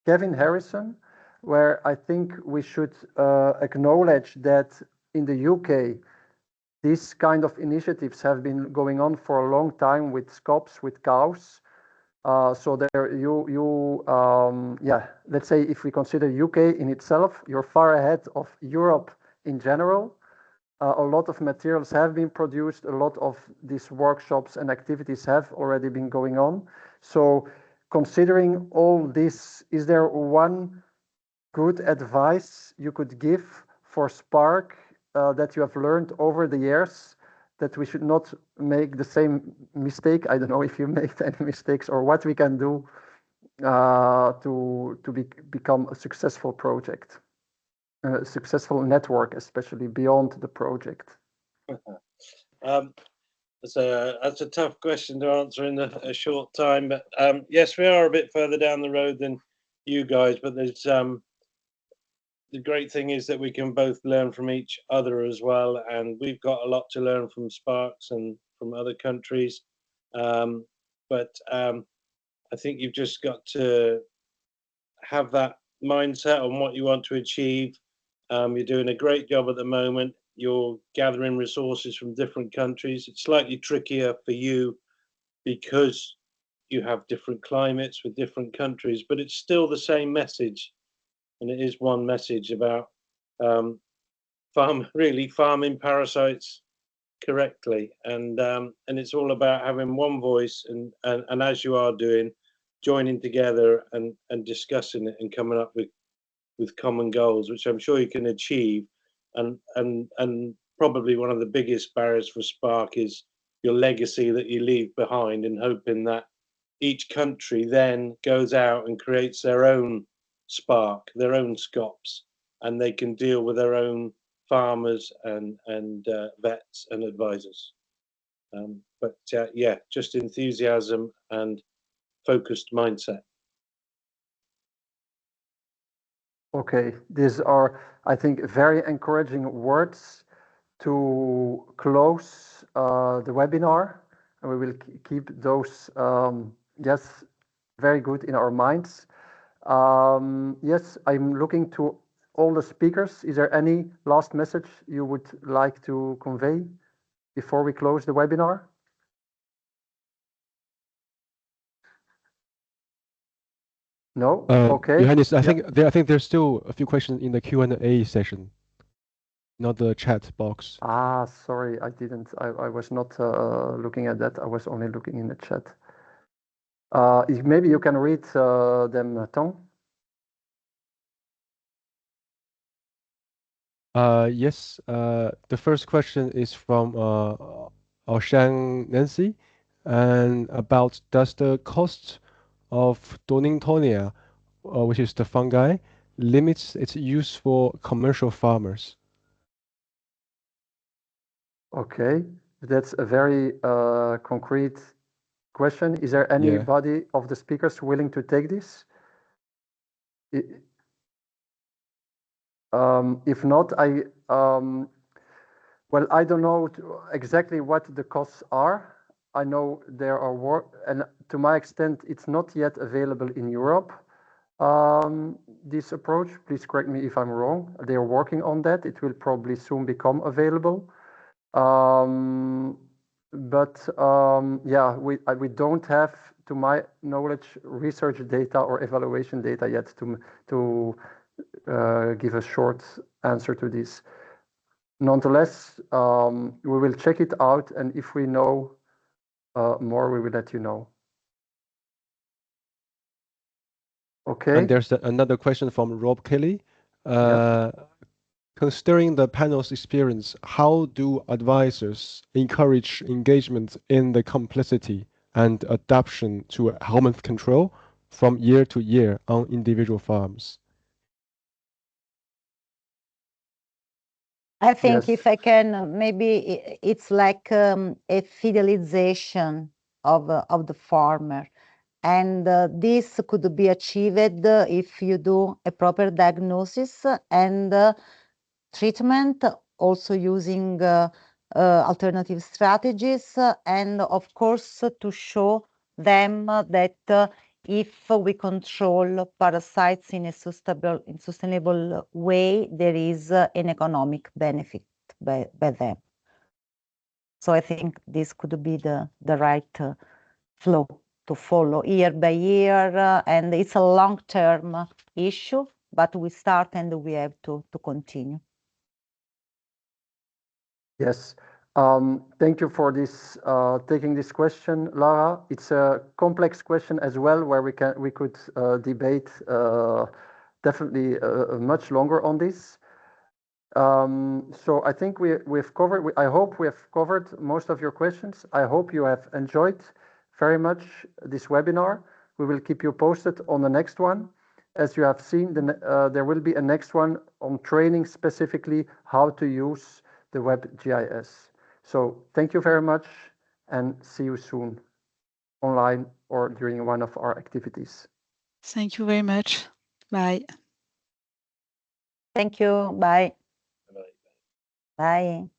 Kevin Harrison, where I think we should acknowledge that in the UK, these kind of initiatives have been going on for a long time with SCOPs, with cows. So there, let's say if we consider UK in itself, you're far ahead of Europe in general. A lot of materials have been produced. A lot of these workshops and activities have already been going on. So considering all this, is there one good advice you could give for SPARC that you have learned over the years that we should not make the same mistake? I don't know if you made any mistakes or what we can do to become a successful project, a successful network, especially beyond the project. That's a tough question to answer in a short time, but yes, we are a bit further down the road than you guys, but there's the great thing is that we can both learn from each other as well, and we've got a lot to learn from SPARCs and from other countries. But I think you've just got to have that mindset on what you want to achieve. You're doing a great job at the moment. You're gathering resources from different countries. It's slightly trickier for you because you have different climates with different countries, but it's still the same message. And it is one message about farming parasites correctly. And it's all about having one voice and as you are doing, joining together and discussing it and coming up with common goals, which I'm sure you can achieve. And probably one of the biggest barriers for SPARC is your legacy that you leave behind, and hoping that each country then goes out and creates their own SPARC, their own SCOPs, and they can deal with their own farmers and vets and advisors. But yeah, just enthusiasm and focused mindset. Okay, these are, I think, very encouraging words to close the webinar, and we will keep those, yes, very good in our minds. Yes, I'm looking to all the speakers. Is there any last message you would like to convey before we close the webinar? No? Okay. Johannes, I think there's still a few questions in the Q&A session, not the chat box. Ah, sorry, I didn't. I was not looking at that. I was only looking in the chat. Maybe you can read them, Tom. Yes. The first question is from Ocean Nancy, and about does the cost of Doningtonia, which is the fungi, limits its use for commercial farmers? Okay, that's a very concrete question. Is there anybody of the speakers willing to take this? If not, well, I don't know exactly what the costs are. I know there are and to my extent, it's not yet available in Europe. This approach, please correct me if I'm wrong. They are working on that. It will probably soon become available. Yeah, we don't have, to my knowledge, research data or evaluation data yet to give a short answer to this. Nonetheless, we will check it out, and if we know more, we will let you know. Okay. And there's another question from Rob Kelly. Considering the panel's experience, how do advisors encourage engagement in the complexity and adaptation to helminth control from year to year on individual farms? I think if I can, maybe it's like a fidelization of the farmer. And this could be achieved if you do a proper diagnosis and treatment, also using alternative strategies, and of course to show them that if we control parasites in a sustainable way, there is an economic benefit by them. So I think this could be the right flow to follow year by year, and it's a long-term issue, but we start and we have to continue. Yes, thank you for this taking this question, Lara. It's a complex question as well, where we could debate definitely much longer on this. So I think we've covered. I hope we have covered most of your questions. I hope you have enjoyed very much this webinar. We will keep you posted on the next one. As you have seen, there will be a next one on training, specifically how to use the web GIS. So thank you very much, and see you soon online or during one of our activities. Thank you very much. Bye. Thank you. Bye. Bye. Bye.